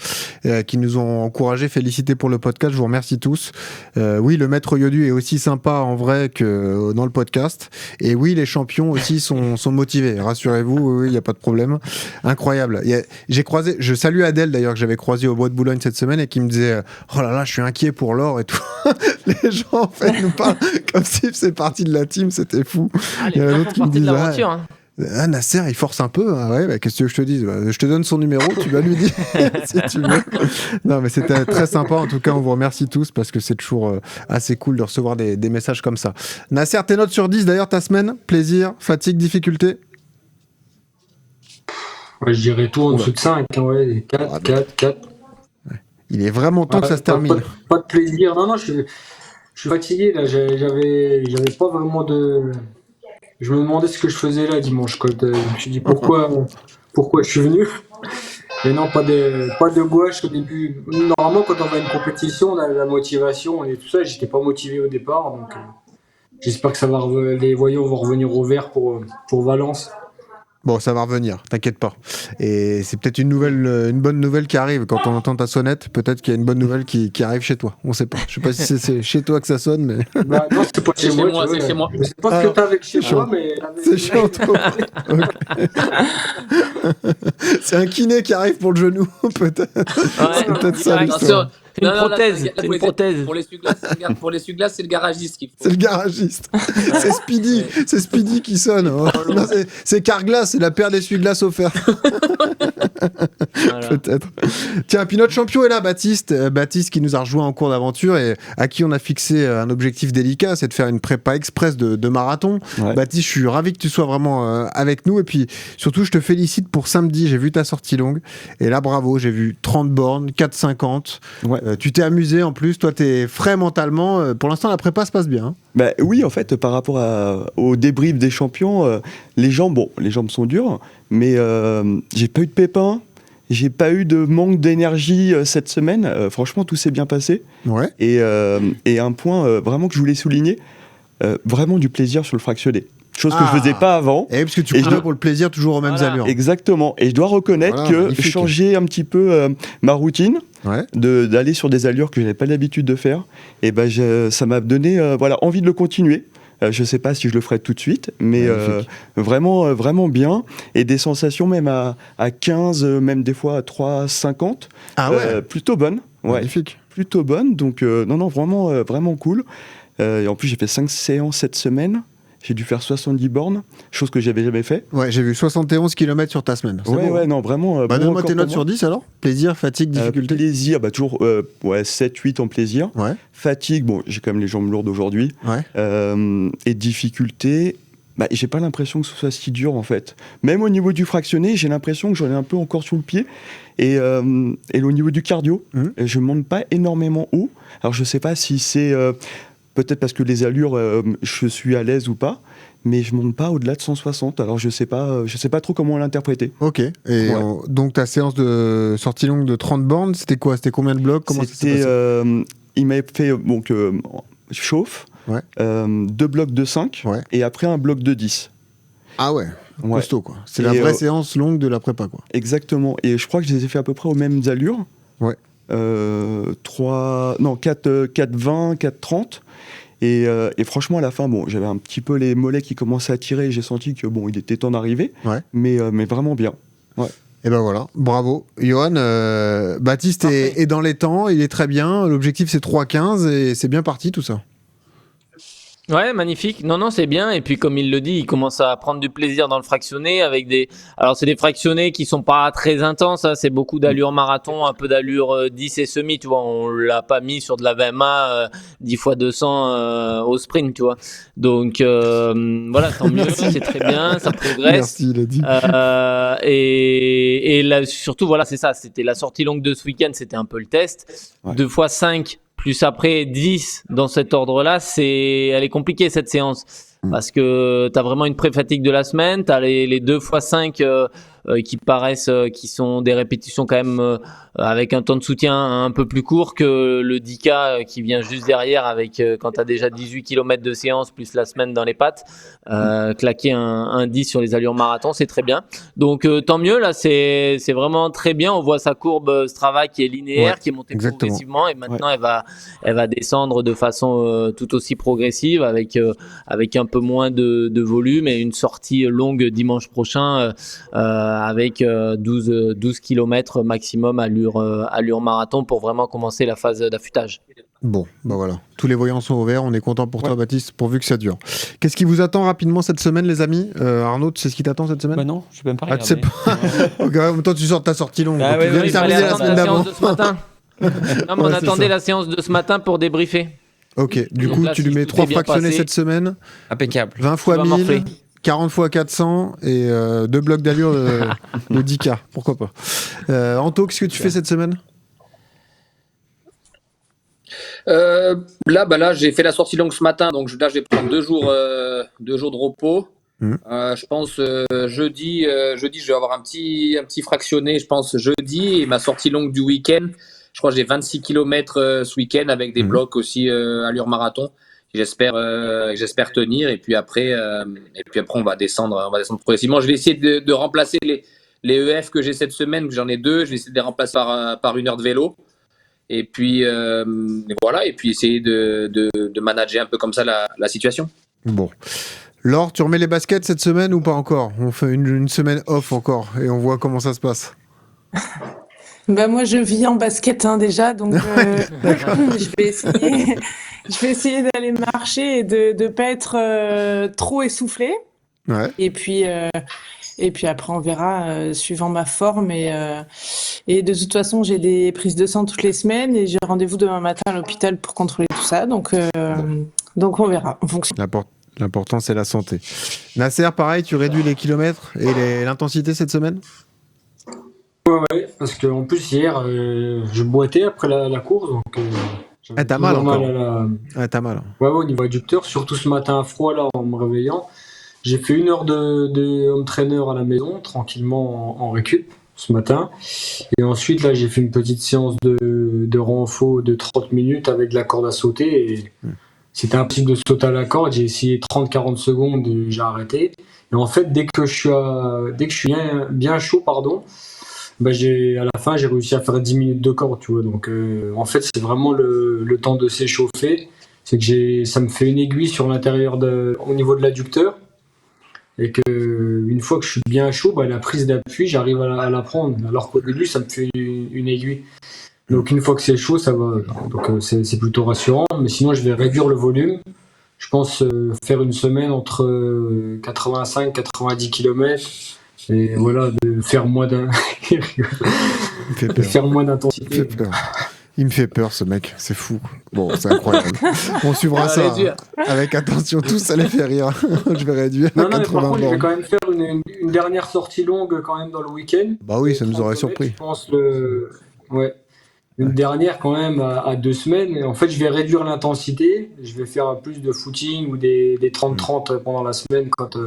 qui nous ont encouragés, félicités pour le podcast. Je vous remercie tous. Oui, le maître Yodu est aussi sympa en vrai que dans le podcast. Et oui, les champions aussi sont motivés. Rassurez-vous, il n'y a pas de problème. Incroyable. Je salue Adèle d'ailleurs que j'avais croisé au Bois de Boulogne cette semaine et qui me disait oh là là, je suis inquiet pour l'or et tout. Les gens en fait nous parlent comme si c'est parti de la team, c'était fou. Les gens font partie de l'aventure. Hein. Ah, Nasser, il force un peu. Ah ouais, bah, qu'est-ce que tu veux que je te dise? Je te donne son numéro, tu vas lui dire si tu veux. Non, mais c'était très sympa. En tout cas, on vous remercie tous parce que c'est toujours assez cool de recevoir des messages comme ça. Nasser, tes notes sur 10 d'ailleurs, ta semaine? Plaisir, fatigue, difficulté? Ouais, je dirais tout en dessous de 5. Ouais, 4, 4, 4. Il est vraiment temps que ça se termine. Pas de plaisir. Non, je suis fatigué là. J'avais pas vraiment de. Je me demandais ce que je faisais là dimanche. Je me suis dit pourquoi je suis venu. Et non, pas de gouache au début. Normalement, quand on va à une compétition, on a la motivation et tout ça. J'étais pas motivé au départ, donc j'espère que les voyants vont revenir au vert pour Valence. Bon, ça va revenir, t'inquiète pas. Et c'est peut-être une bonne nouvelle qui arrive. Quand on entend ta sonnette, peut-être qu'il y a une bonne nouvelle qui arrive chez toi. On sait pas. Je sais pas si c'est chez toi que ça sonne, mais. Bah, non, c'est pas chez moi. C'est chez moi. Je sais pas ce que t'as avec chez moi, mais. C'est chez toi. C'est un kiné qui arrive pour le genou, peut-être. Ouais. C'est peut-être ça l'histoire. C'est une prothèse. C'est une prothèse. Pour l'essuie-glace, c'est le garagiste qui faut. C'est le garagiste. C'est Speedy. C'est Speedy qui sonne. Oh, non, c'est Carglass, c'est la paire d'essuie-glace offerte. Voilà. Peut-être. Tiens, puis notre champion est là, Baptiste. Baptiste qui nous a rejoint en cours d'aventure et à qui on a fixé un objectif délicat, c'est de faire une prépa express de marathon. Ouais. Baptiste, je suis ravi que tu sois vraiment avec nous. Et puis surtout, je te félicite pour samedi. J'ai vu ta sortie longue. Et là, bravo, j'ai vu 30 bornes, 4,50. Ouais. Tu t'es amusé en plus. Toi, t'es frais mentalement. Pour l'instant, la prépa se passe bien. Hein. Bah, oui, en fait, par rapport au débrief des champions, les jambes sont dures, mais j'ai pas eu de pépins, j'ai pas eu de manque d'énergie cette semaine. Franchement, tout s'est bien passé. Ouais. Et un point vraiment que je voulais souligner, vraiment du plaisir sur le fractionné. Chose que je faisais pas avant. Et parce que tu Et courais je- pour le plaisir, toujours aux mêmes Voilà. allures. Exactement. Et je dois reconnaître Voilà, que magnifique. changer un petit peu ma routine, Ouais. d'aller sur des allures que je n'avais pas l'habitude de faire, et ben ça m'a donné envie de le continuer. Je ne sais pas si je le ferai tout de suite, mais Magnifique. vraiment bien. Et des sensations même à 15, même des fois à 3,50. Ah ouais. Plutôt bonnes. Ouais, Magnifique. plutôt bonnes. Donc, non, vraiment cool. Et en plus, j'ai fait 5 séances cette semaine. J'ai dû faire 70 bornes, chose que j'avais jamais fait. Ouais, j'ai vu 71 km sur ta semaine. C'est beau, hein. Non, vraiment. Bah, bon donne-moi record tes pour notes sur 10 alors. Plaisir, fatigue, difficulté. Plaisir, toujours 7-8 en plaisir. Ouais. Fatigue, j'ai quand même les jambes lourdes aujourd'hui. Ouais. Et difficulté, j'ai pas l'impression que ce soit si dur en fait. Même au niveau du fractionné, j'ai l'impression que j'en ai un peu encore sous le pied. Et au niveau du cardio, je monte pas énormément haut. Alors je sais pas si c'est peut-être parce que les allures, je suis à l'aise ou pas. Mais je monte pas au-delà de 160. Alors je sais pas trop comment l'interpréter. Ok. Et donc ta séance de sortie longue de 30 bornes, c'était quoi? C'était combien de blocs? Comment ça s'est passé? Il m'avait fait chauffe, 2 blocs de 5 et après un bloc de 10. Ah ouais, costaud quoi. C'est la vraie séance longue de la prépa quoi. Exactement. Et je crois que je les ai fait à peu près aux mêmes allures. Ouais. 4,20, 4,30. Et franchement, à la fin, j'avais un petit peu les mollets qui commençaient à tirer. J'ai senti que il était temps d'arriver. Ouais. Mais vraiment bien. Ouais. Et ben voilà, bravo. Johan, Baptiste est dans les temps, il est très bien. L'objectif c'est 3,15 et c'est bien parti tout ça. Ouais, magnifique. Non, c'est bien. Et puis, comme il le dit, il commence à prendre du plaisir dans le fractionné avec alors, c'est des fractionnés qui sont pas très intenses, hein. C'est beaucoup d'allure marathon, un peu d'allure 10 et semi, tu vois. On l'a pas mis sur de la VMA 10 x 200 au sprint, tu vois. Donc, voilà, tant mieux. C'est très bien. Ça progresse. Merci, il a dit. Et là, surtout, voilà, c'est ça. C'était la sortie longue de ce week-end. C'était un peu le test. 2 x 5. Plus après 10 dans cet ordre-là, elle est compliquée cette séance. Parce que tu as vraiment une pré-fatigue de la semaine, tu as les 2 x 5 qui paraissent, qui sont des répétitions quand même avec un temps de soutien un peu plus court que le 10K qui vient juste derrière avec quand tu as déjà 18 km de séance plus la semaine dans les pattes. Claquer un 10 sur les allures marathon, c'est très bien. Donc tant mieux, là c'est vraiment très bien. On voit sa courbe Strava qui est linéaire, qui est montée progressivement et maintenant elle va descendre de façon tout aussi progressive avec un peu moins de volume et une sortie longue dimanche prochain avec 12 km maximum allure marathon pour vraiment commencer la phase d'affûtage. Bon, bah voilà. Tous les voyants sont au vert. On est content pour toi, Baptiste, pourvu que ça dure. Qu'est-ce qui vous attend rapidement cette semaine, les amis? Arnaud, tu sais ce qui t'attend cette semaine? Bah non, je peux même pas Ah, tu sais regarder. pas. Ok, en même temps, tu sors de ta sortie longue. Ah donc ouais, tu viens ouais, de Il fallait terminer la attendre semaine la d'avant. séance de ce matin. Non, mais on Ouais, c'est attendait ça. la séance de ce matin pour débriefer. Ok, du Donc coup, là, tu si lui mets tout 3 est bien fractionnés passé- cette semaine, Impeccable. 20 fois vas 1000, morfler. 40 fois 400 et 2 blocs d'allure de 10K. Pourquoi pas. Anto, qu'est-ce que tu fais cette semaine? Là, j'ai fait la sortie longue ce matin, donc là, je vais prendre 2 jours de repos. Mhm. Je pense jeudi, je vais avoir un petit fractionné, je pense jeudi, et ma sortie longue du week-end. Je crois que j'ai 26 km ce week-end avec des blocs aussi allure marathon. J'espère tenir, et puis après, on va descendre progressivement. Je vais essayer de remplacer les EF que j'ai cette semaine, que j'en ai 2. Je vais essayer de les remplacer par 1 heure de vélo. Et puis voilà, et puis essayer de manager un peu comme ça la situation. Bon. Laure, tu remets les baskets cette semaine ou pas encore? On fait une semaine off encore et on voit comment ça se passe. Bah moi je vis en basket déjà, donc je vais essayer d'aller marcher et de pas être trop essoufflé. Ouais. Et puis après on verra suivant ma forme et de toute façon j'ai des prises de sang toutes les semaines et j'ai rendez-vous demain matin à l'hôpital pour contrôler tout ça, donc on verra en fonction. L'important, c'est la santé. Nasser, pareil, tu réduis les kilomètres et l'intensité cette semaine? Ouais, parce qu'en plus, hier, je boitais après la course. Donc, j'avais t'as mal toujours encore. à la... Ah, t'as mal. Ouais, au niveau adducteur, surtout ce matin à froid, là, en me réveillant. J'ai fait 1 heure de home trainer à la maison, tranquillement en récup, ce matin. Et ensuite, là, j'ai fait une petite séance de renfo de 30 minutes avec de la corde à sauter. Et c'était impossible de sauter à la corde. J'ai essayé 30-40 secondes et j'ai arrêté. Et en fait, dès que je suis bien chaud, pardon, bah à la fin, j'ai réussi à faire 10 minutes de corde, tu vois. Donc, en fait, c'est vraiment le temps de s'échauffer. C'est que ça me fait une aiguille sur l'intérieur au niveau de l'adducteur. Et que une fois que je suis bien chaud, bah, la prise d'appui, j'arrive à la prendre. Alors qu'au début, ça me fait une aiguille. Donc, une fois que c'est chaud, ça va. Donc, c'est plutôt rassurant. Mais sinon, je vais réduire le volume. Je pense faire une semaine entre 85-90 km. Et voilà, de faire moins d'intensité. Il me fait peur, ce mec, c'est fou. Bon, c'est incroyable. On suivra ça avec attention. Tous, ça les fait rire. Je vais réduire à 80 mais par contre, je vais bornes. quand même faire une dernière sortie longue quand même dans le week-end. Bah oui, ça nous 30 aurait kilomètres, surpris. Je pense une dernière quand même à 2 semaines. Et en fait, je vais réduire l'intensité. Je vais faire plus de footing ou des 30-30 pendant la semaine quand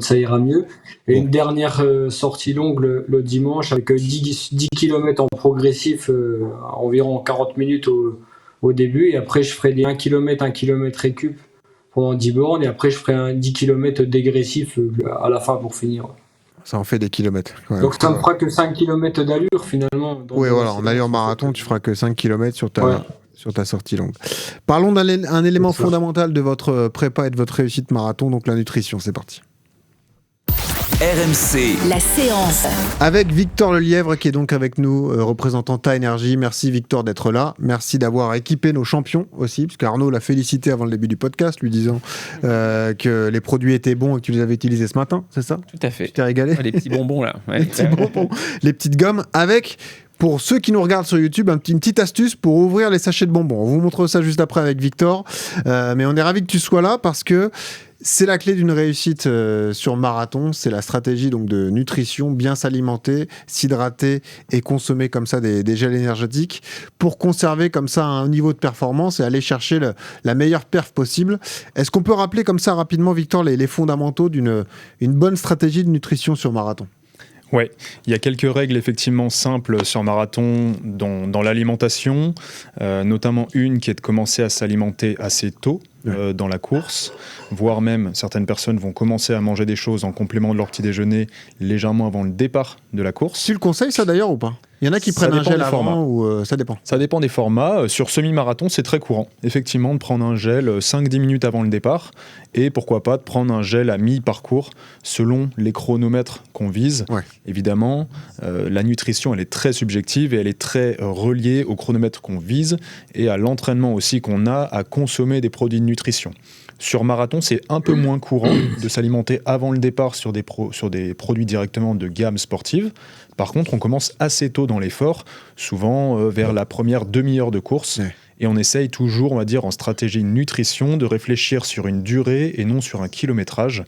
ça ira mieux. Et une dernière sortie longue le dimanche avec 10 km en progressif, environ 40 minutes au début. Et après, je ferai des 1 km récup pendant 10 bornes. Et après, je ferai un 10 km dégressif à la fin pour finir. Ça en fait des kilomètres. Ouais, donc ça ne fera que 5 km d'allure finalement. Oui, voilà, en allure marathon, tu feras que 5 km sur ta sortie longue. Parlons d'un élément fondamental de votre prépa et de votre réussite marathon, donc la nutrition. C'est parti. RMC. La séance. Avec Victor Lelièvre qui est donc avec nous, représentant Ta Énergie. Merci Victor d'être là. Merci d'avoir équipé nos champions aussi, parce qu'Arnaud l'a félicité avant le début du podcast, lui disant que les produits étaient bons et que tu les avais utilisés ce matin, c'est ça? Tout à fait. Tu t'es régalé? Les petits bonbons là. Ouais. Les petits bonbons, les petites gommes avec... Pour ceux qui nous regardent sur YouTube, une petite astuce pour ouvrir les sachets de bonbons. On vous montre ça juste après avec Victor. Mais on est ravis que tu sois là parce que c'est la clé d'une réussite sur marathon. C'est la stratégie donc de nutrition, bien s'alimenter, s'hydrater et consommer comme ça des gels énergétiques pour conserver comme ça un niveau de performance et aller chercher la meilleure perf possible. Est-ce qu'on peut rappeler comme ça rapidement, Victor, les fondamentaux d'une bonne stratégie de nutrition sur marathon? Ouais, il y a quelques règles effectivement simples sur marathon dans l'alimentation, notamment une qui est de commencer à s'alimenter assez tôt dans la course, voire même certaines personnes vont commencer à manger des choses en complément de leur petit déjeuner légèrement avant le départ de la course. Tu le conseilles ça d'ailleurs ou pas? Il y en a qui Ça prennent un dépend gel des avant formats. ou ça dépend. Ça dépend des formats. Sur semi-marathon, c'est très courant, effectivement, de prendre un gel 5-10 minutes avant le départ et pourquoi pas de prendre un gel à mi-parcours selon les chronomètres qu'on vise. Ouais. Évidemment, la nutrition, elle est très subjective et elle est très reliée au chronomètre qu'on vise et à l'entraînement aussi qu'on a à consommer des produits de nutrition. Sur marathon, c'est un peu moins courant de s'alimenter avant le départ sur des produits directement de gamme sportive. Par contre, on commence assez tôt dans l'effort, souvent vers la première demi-heure de course. Ouais. Et on essaye toujours, on va dire, en stratégie nutrition, de réfléchir sur une durée et non sur un kilométrage.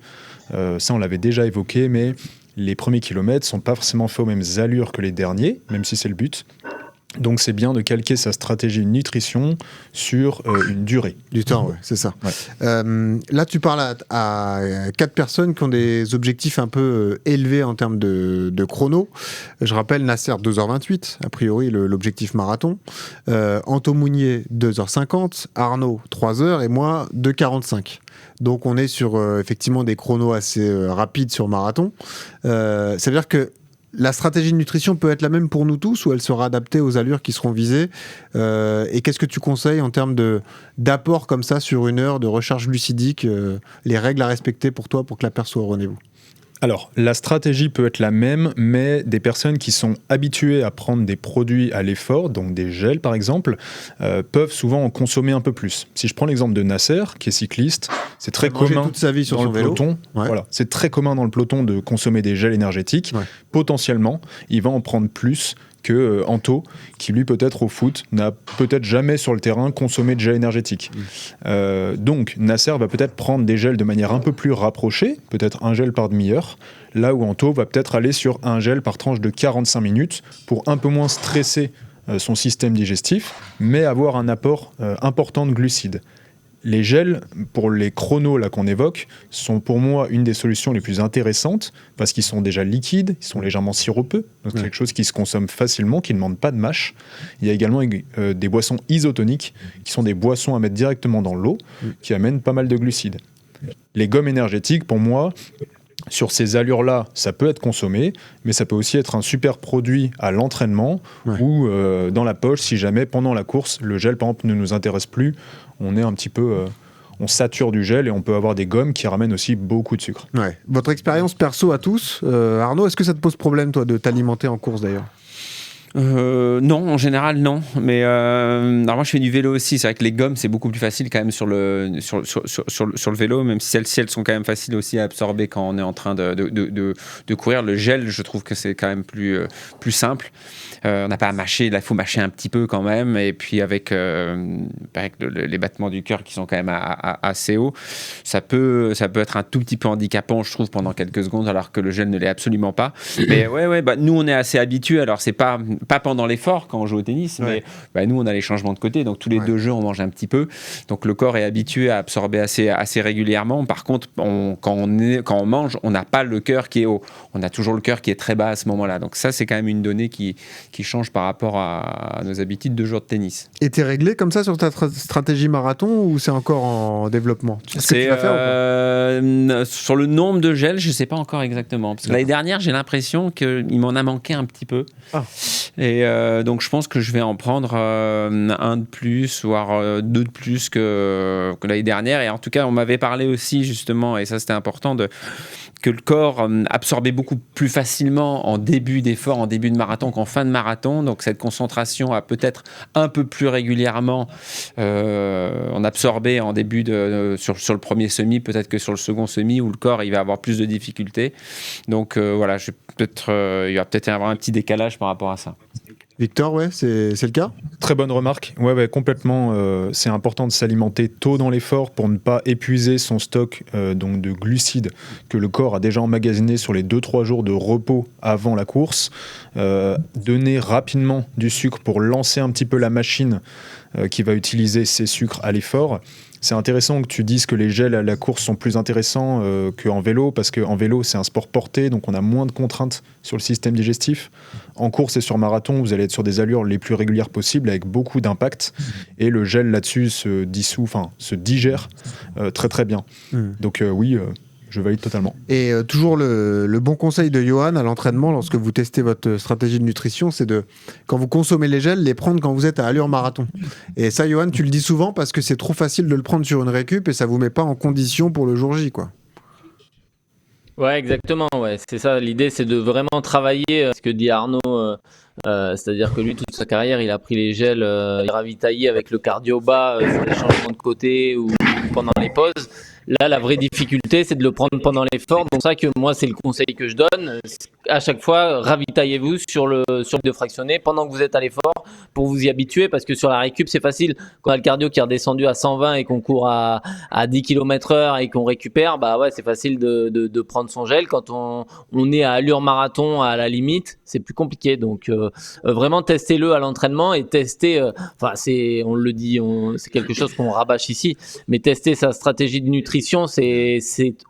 Ça, on l'avait déjà évoqué, mais les premiers kilomètres ne sont pas forcément faits aux mêmes allures que les derniers, même si c'est le but. Donc c'est bien de calquer sa stratégie nutrition sur une durée. Du temps, ouais, c'est ça. Ouais. Là, tu parles à 4 personnes qui ont des objectifs un peu élevés en termes de chrono. Je rappelle, Nasser, 2h28, a priori l'objectif marathon. Anto Mounier, 2h50. Arnaud, 3h. Et moi, 2h45. Donc on est sur effectivement des chronos assez rapides sur marathon. Ça veut dire que la stratégie de nutrition peut être la même pour nous tous ou elle sera adaptée aux allures qui seront visées et qu'est-ce que tu conseilles en termes d'apport comme ça sur une heure de recharge glucidique, les règles à respecter pour toi pour que la perf soit au rendez-vous? Alors, la stratégie peut être la même, mais des personnes qui sont habituées à prendre des produits à l'effort, donc des gels par exemple, peuvent souvent en consommer un peu plus. Si je prends l'exemple de Nasser, qui est cycliste, c'est très commun toute sa vie sur dans son le vélo. peloton. Ouais. Voilà, c'est très commun dans le peloton de consommer des gels énergétiques. Ouais. Potentiellement, il va en prendre plus que Anto, qui lui peut-être au foot n'a peut-être jamais sur le terrain consommé de gel énergétique. Donc Nasser va peut-être prendre des gels de manière un peu plus rapprochée, peut-être un gel par demi-heure, là où Anto va peut-être aller sur un gel par tranche de 45 minutes pour un peu moins stresser son système digestif, mais avoir un apport important de glucides. Les gels, pour les chronos là qu'on évoque, sont pour moi une des solutions les plus intéressantes parce qu'ils sont déjà liquides, ils sont légèrement sirupeux, donc c'est quelque chose qui se consomme facilement, qui ne demande pas de mâche. Il y a également des boissons isotoniques qui sont des boissons à mettre directement dans l'eau, qui amènent pas mal de glucides. Les gommes énergétiques, pour moi, sur ces allures-là, ça peut être consommé, mais ça peut aussi être un super produit à l'entraînement ou dans la poche si jamais pendant la course, le gel par exemple ne nous intéresse plus. On est un petit peu, on sature du gel et on peut avoir des gommes qui ramènent aussi beaucoup de sucre. Ouais. Votre expérience perso à tous, Arnaud, est-ce que ça te pose problème toi de t'alimenter en course d'ailleurs? Non, en général non. Mais alors moi je fais du vélo aussi. C'est vrai que les gommes c'est beaucoup plus facile quand même sur le vélo, même si celles-ci elles sont quand même faciles aussi à absorber quand on est en train de courir. Le gel, je trouve que c'est quand même plus simple. On n'a pas à mâcher. Là, il faut mâcher un petit peu quand même. Et puis avec les battements du cœur qui sont quand même assez hauts, ça peut être un tout petit peu handicapant, je trouve, pendant quelques secondes, alors que le gel ne l'est absolument pas. Mais nous on est assez habitués. Alors c'est pas pendant l'effort quand on joue au tennis, mais nous on a les changements de côté, donc tous les 2 jeux on mange un petit peu, donc le corps est habitué à absorber assez régulièrement. Par contre, quand on mange, on n'a pas le cœur qui est haut, on a toujours le cœur qui est très bas à ce moment-là, donc ça c'est quand même une donnée qui change par rapport à nos habitudes de joueurs de tennis. Et t'es réglé comme ça sur ta stratégie marathon ou c'est encore en développement? Tu sais ce que tu vas faire ou pas? Sur le nombre de gels, je sais pas encore exactement, parce que l'année dernière j'ai l'impression qu'il m'en a manqué un petit peu. Et donc je pense que je vais en prendre un de plus, voire 2 de plus que l'année dernière. Et en tout cas, on m'avait parlé aussi justement, et ça c'était important, que le corps absorbait beaucoup plus facilement en début d'effort, en début de marathon qu'en fin de marathon. Donc cette concentration a peut-être un peu plus régulièrement en absorbé en début sur le premier semi, peut-être que sur le second semi où le corps il va avoir plus de difficultés. Donc voilà, il va peut-être y avoir un petit décalage par rapport à ça. Victor, ouais, c'est le cas? Très bonne remarque. Ouais, complètement. C'est important de s'alimenter tôt dans l'effort pour ne pas épuiser son stock donc de glucides que le corps a déjà emmagasiné sur les 2-3 jours de repos avant la course. Donner rapidement du sucre pour lancer un petit peu la machine qui va utiliser ces sucres à l'effort. C'est intéressant que tu dises que les gels à la course sont plus intéressants qu'en vélo, parce qu'en vélo, c'est un sport porté, donc on a moins de contraintes sur le système digestif. En course et sur marathon, vous allez être sur des allures les plus régulières possibles, avec beaucoup d'impact, et le gel là-dessus se digère très très bien. Donc oui, je valide totalement. Et toujours le bon conseil de Johan à l'entraînement, lorsque vous testez votre stratégie de nutrition, c'est de, quand vous consommez les gels, les prendre quand vous êtes à allure marathon. Et ça, Johan, tu le dis souvent parce que c'est trop facile de le prendre sur une récup et ça vous met pas en condition pour le jour J, quoi. Ouais, exactement. Ouais, c'est ça. L'idée, c'est de vraiment travailler ce que dit Arnaud. C'est-à-dire que lui, toute sa carrière, il a pris les gels, il ravitaillait avec le cardio bas sur les changements de côté ou pendant les pauses. Là, la vraie difficulté, c'est de le prendre pendant l'effort. Donc, c'est ça que moi, c'est le conseil que je donne. À chaque fois, ravitaillez-vous sur le fractionné pendant que vous êtes à l'effort pour vous y habituer. Parce que sur la récup, c'est facile. Quand on a le cardio qui est redescendu à 120 et qu'on court à 10 km/h et qu'on récupère, bah ouais, c'est facile de prendre son gel. Quand on est à allure marathon, à la limite, c'est plus compliqué. Donc, vraiment, testez-le à l'entraînement et testez. On le dit, c'est quelque chose qu'on rabâche ici. Mais tester sa stratégie de nutrition, c'est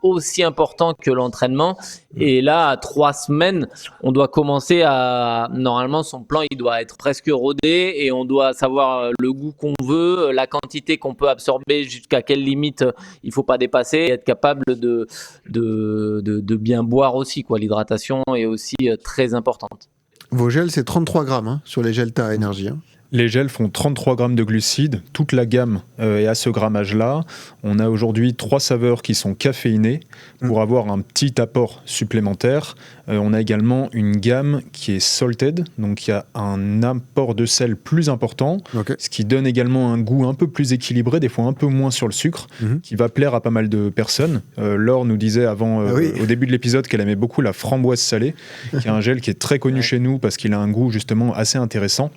aussi important que l'entraînement. Et là, à 3 semaines, on doit commencer à... Normalement, son plan, il doit être presque rodé et on doit savoir le goût qu'on veut, la quantité qu'on peut absorber, jusqu'à quelle limite il faut pas dépasser, et être capable de bien boire aussi, quoi. L'hydratation est aussi très importante. Vos gels, c'est 33 grammes hein, sur les Gelta Énergie. Hein. Les gels font 33 grammes de glucides, toute la gamme est à ce grammage-là. On a aujourd'hui 3 saveurs qui sont caféinées pour avoir un petit apport supplémentaire. On a également une gamme qui est salted, donc il y a un apport de sel plus important, ce qui donne également un goût un peu plus équilibré, des fois un peu moins sur le sucre, qui va plaire à pas mal de personnes. Laure nous disait avant, au début de l'épisode, qu'elle aimait beaucoup la framboise salée, qui est un gel qui est très connu chez nous parce qu'il a un goût justement assez intéressant.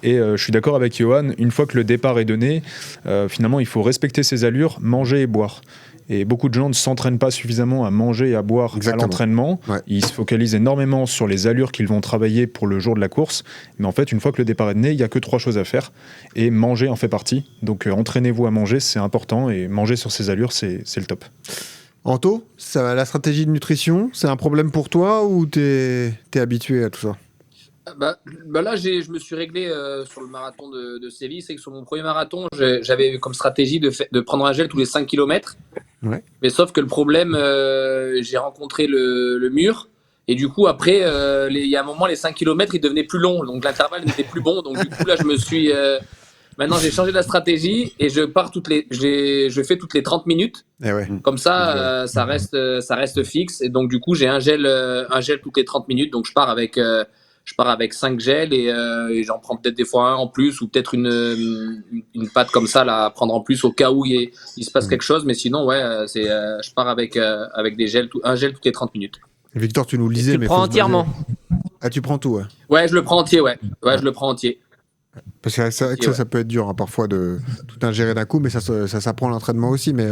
Et je suis d'accord avec Johan, une fois que le départ est donné, finalement il faut respecter ses allures, manger et boire. Et beaucoup de gens ne s'entraînent pas suffisamment à manger et à boire à l'entraînement. Ouais. Ils se focalisent énormément sur les allures qu'ils vont travailler pour le jour de la course. Mais en fait, une fois que le départ est donné, il n'y a que 3 choses à faire. Et manger en fait partie. Donc entraînez-vous à manger, c'est important. Et manger sur ces allures, c'est le top. Anto, la stratégie de nutrition, c'est un problème pour toi ou t'es habitué à tout ça ? Là, je me suis réglé sur le marathon de Séville. C'est que sur mon premier marathon, j'avais comme stratégie de prendre un gel tous les 5 km. Ouais. Mais sauf que le problème, j'ai rencontré le mur. Et du coup, après, il y a un moment, les 5 km, ils devenaient plus longs. Donc l'intervalle n'était plus bon. Donc du coup, là, je me suis... Maintenant, j'ai changé la stratégie et je fais toutes les 30 minutes. Ouais. Comme ça, ça reste fixe. Et donc, du coup, j'ai un gel toutes les 30 minutes. Donc, je pars avec 5 gels et j'en prends peut-être des fois un en plus ou peut-être une pâte comme ça là, à prendre en plus au cas où il se passe quelque chose. Mais sinon, je pars avec des gels, un gel toutes les 30 minutes. Victor, tu nous le disais. Tu le prends entièrement. Ah, tu prends tout, ouais. Ouais, je le prends entier, ouais. Ouais, je le prends entier. Parce que c'est vrai que ça peut être dur hein, parfois de tout ingérer d'un coup, mais ça s'apprend l'entraînement aussi. Mais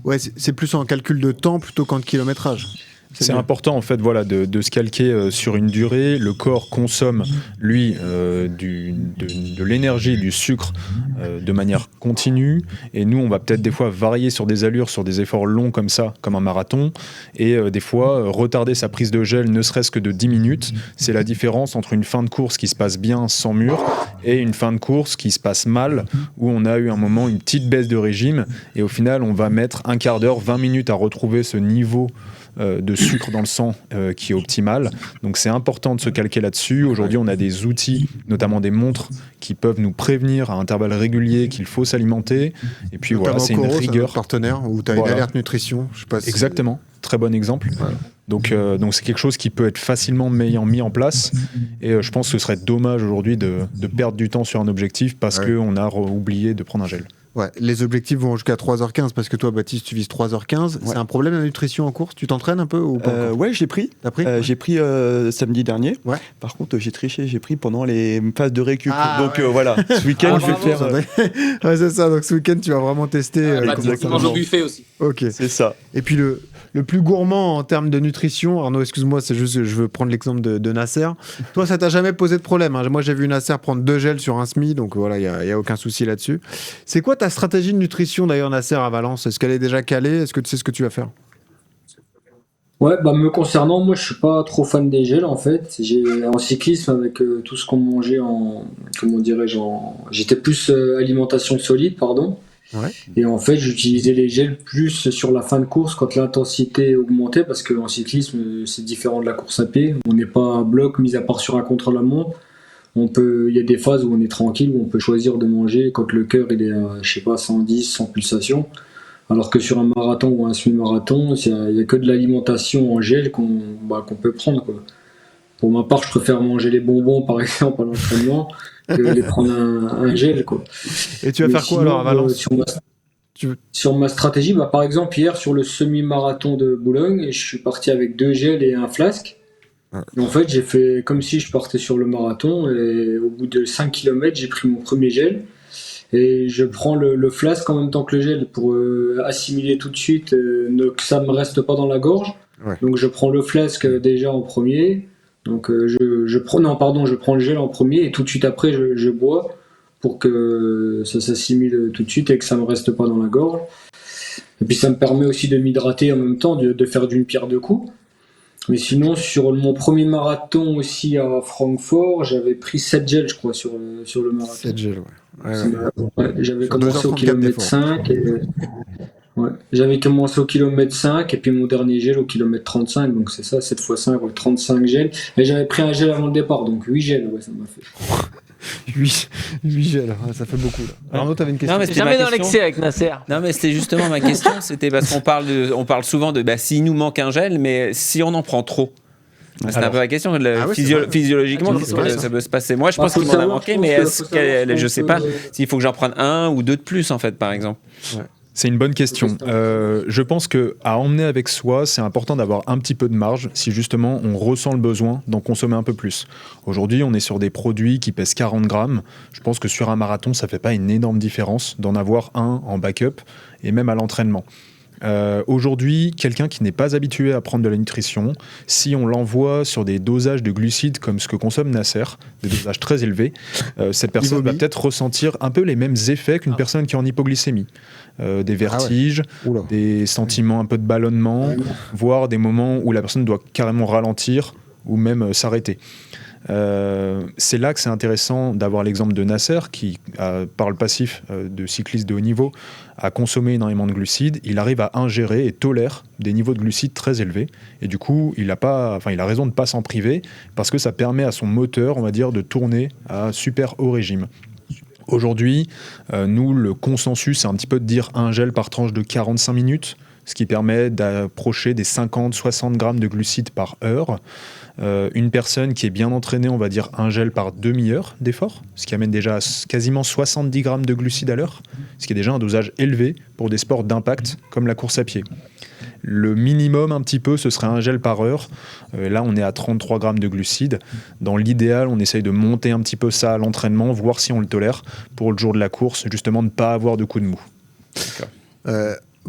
ouais, c'est plus en calcul de temps plutôt qu'en kilométrage. C'est important en fait de se calquer sur une durée. Le corps consomme lui de l'énergie, du sucre de manière continue et nous on va peut-être des fois varier sur des allures, sur des efforts longs comme ça, comme un marathon et des fois retarder sa prise de gel ne serait-ce que de 10 minutes. C'est la différence entre une fin de course qui se passe bien sans mur et une fin de course qui se passe mal où on a eu un moment une petite baisse de régime et au final on va mettre un quart d'heure, 20 minutes à retrouver ce niveau de sucre dans le sang qui est optimal. Donc c'est important de se calquer là-dessus. Aujourd'hui, on a des outils, notamment des montres, qui peuvent nous prévenir à intervalles réguliers qu'il faut s'alimenter. Et puis notamment voilà, c'est une rigueur. C'est un partenaire où tu as une alerte nutrition. Je sais pas si... Exactement, très bon exemple. Ouais. Donc c'est quelque chose qui peut être facilement mis en place. Et je pense que ce serait dommage aujourd'hui de perdre du temps sur un objectif parce qu'on a oublié de prendre un gel. Ouais, les objectifs vont jusqu'à 3h15 parce que toi, Baptiste, tu vises 3h15. Ouais. C'est un problème la nutrition en course ? Tu t'entraînes un peu ou pas Ouais, j'ai pris. T'as pris j'ai pris samedi dernier. Ouais. Par contre, j'ai triché. J'ai pris pendant les phases de récup. Donc voilà, ce week-end, je vais faire. Ouais, c'est ça. Donc ce week-end, tu vas vraiment tester. Tu manges au buffet aussi. Ok. C'est ça. Et puis le plus gourmand en termes de nutrition, Arnaud, excuse-moi, c'est juste que je veux prendre l'exemple de Nasser. Toi, ça t'a jamais posé de problème hein. Moi, j'ai vu Nasser prendre 2 gels sur un semi, donc voilà, il y a aucun souci là-dessus. C'est quoi ta stratégie de nutrition d'ailleurs, Nasser, à Valence ? Est-ce qu'elle est déjà calée ? Est-ce que tu sais ce que tu vas faire ? Ouais, me concernant, moi je suis pas trop fan des gels en fait. En cyclisme avec tout ce qu'on mangeait j'étais plus alimentation solide, pardon. Ouais. Et en fait, j'utilisais les gels plus sur la fin de course quand l'intensité augmentait, parce qu'en cyclisme, c'est différent de la course à pied. On n'est pas à bloc, mis à part sur un contre-la-montre. Il y a des phases où on est tranquille, où on peut choisir de manger quand le cœur il est à, je sais pas, 110, 100 pulsations. Alors que sur un marathon ou un semi-marathon, il n'y a que de l'alimentation en gel qu'on peut prendre, quoi. Pour ma part, je préfère manger les bonbons, par exemple, à l'entraînement, que les prendre un gel, quoi. Et tu vas Mais faire quoi sinon, alors à Valence sur ma stratégie, par exemple, hier sur le semi-marathon de Boulogne, je suis parti avec 2 gels et un flasque. Ouais. Et en fait, j'ai fait comme si je partais sur le marathon, et au bout de 5 km, j'ai pris mon premier gel. Et je prends le flasque en même temps que le gel pour assimiler tout de suite, que ça me reste pas dans la gorge. Ouais. Donc je prends le flasque déjà en premier. Donc je prends le gel en premier et tout de suite après je bois pour que ça s'assimile tout de suite et que ça me reste pas dans la gorge. Et puis ça me permet aussi de m'hydrater en même temps, de faire d'une pierre deux coups. Mais sinon, sur mon premier marathon aussi à Francfort, j'avais pris 7 gels, je crois, sur le marathon. 7 gels, ouais. Ouais, j'avais Sur commencé au 2h34 kilomètre 5. J'avais commencé au kilomètre 5 et puis mon dernier gel au kilomètre 35. Donc c'est ça, 7 x 5, 35 gels. Et j'avais pris un gel avant le départ, donc 8 gels, ça m'a fait. 8 gels, ça fait beaucoup. Là. Arnaud, t'avais une question. Non, mais C'est c'était jamais ma dans question. l'excès avec Nasser. Non, mais c'était justement ma question. C'était parce qu'on parle souvent de s'il nous manque un gel, mais si on en prend trop. C'est un peu la question. Physiologiquement, qu'est-ce que ça peut se passer? Moi, je pense qu'il m'en a manqué, mais je sais pas s'il faut que j'en prenne un ou deux de plus, en fait, par exemple. Ouais. C'est une bonne question. Je pense qu'à emmener avec soi, c'est important d'avoir un petit peu de marge si justement on ressent le besoin d'en consommer un peu plus. Aujourd'hui, on est sur des produits qui pèsent 40 grammes. Je pense que sur un marathon, ça ne fait pas une énorme différence d'en avoir un en backup et même à l'entraînement. Aujourd'hui, quelqu'un qui n'est pas habitué à prendre de la nutrition, si on l'envoie sur des dosages de glucides comme ce que consomme Nasser, des dosages très élevés, cette personne va peut-être ressentir un peu les mêmes effets qu'une personne qui est en hypoglycémie. Des vertiges, des sentiments un peu de ballonnement, voire des moments où la personne doit carrément ralentir ou même s'arrêter. C'est là que c'est intéressant d'avoir l'exemple de Nasser qui, par le passif de cycliste de haut niveau, a consommé énormément de glucides. Il arrive à ingérer et tolère des niveaux de glucides très élevés. Et du coup, il a raison de ne pas s'en priver parce que ça permet à son moteur, on va dire, de tourner à super haut régime. Aujourd'hui, nous, le consensus, c'est un petit peu de dire un gel par tranche de 45 minutes, ce qui permet d'approcher des 50-60 grammes de glucides par heure. Une personne qui est bien entraînée, on va dire un gel par demi-heure d'effort, ce qui amène déjà à quasiment 70 grammes de glucides à l'heure, ce qui est déjà un dosage élevé pour des sports d'impact comme la course à pied. Le minimum un petit peu, ce serait un gel par heure. Là, on est à 33 grammes de glucides. Dans l'idéal, on essaye de monter un petit peu ça à l'entraînement, voir si on le tolère pour le jour de la course, justement ne pas avoir de coup de mou.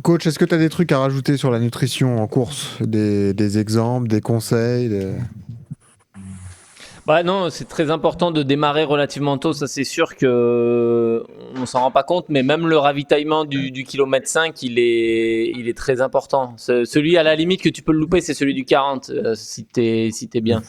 Coach, est-ce que tu as des trucs à rajouter sur la nutrition en course? Des exemples, des conseils Non, c'est très important de démarrer relativement tôt, ça c'est sûr que on s'en rend pas compte, mais même le ravitaillement du kilomètre 5, il est très important. Celui à la limite que tu peux le louper, c'est celui du 40, si t'es bien.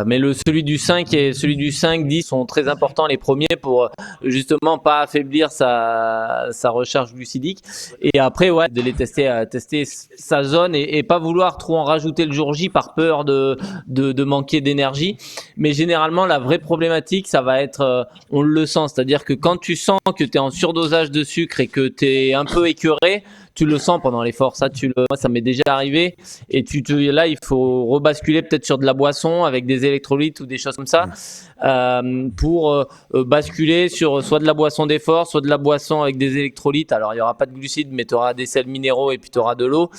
Mais celui du 5 et celui du 5-10 sont très importants, les premiers, pour justement pas affaiblir sa recharge glucidique. Et après, de les tester sa zone et pas vouloir trop en rajouter le jour J par peur de manquer d'énergie. Mais généralement, la vraie problématique, ça va être, on le sent, c'est-à-dire que quand tu sens que tu es en surdosage de sucre et que tu es un peu écœuré, tu le sens pendant l'effort. Moi, ça m'est déjà arrivé. Et là, il faut rebasculer peut-être sur de la boisson avec des électrolytes ou des choses comme ça pour basculer sur soit de la boisson d'effort, soit de la boisson avec des électrolytes. Alors, il n'y aura pas de glucides, mais tu auras des sels minéraux et puis tu auras de l'eau.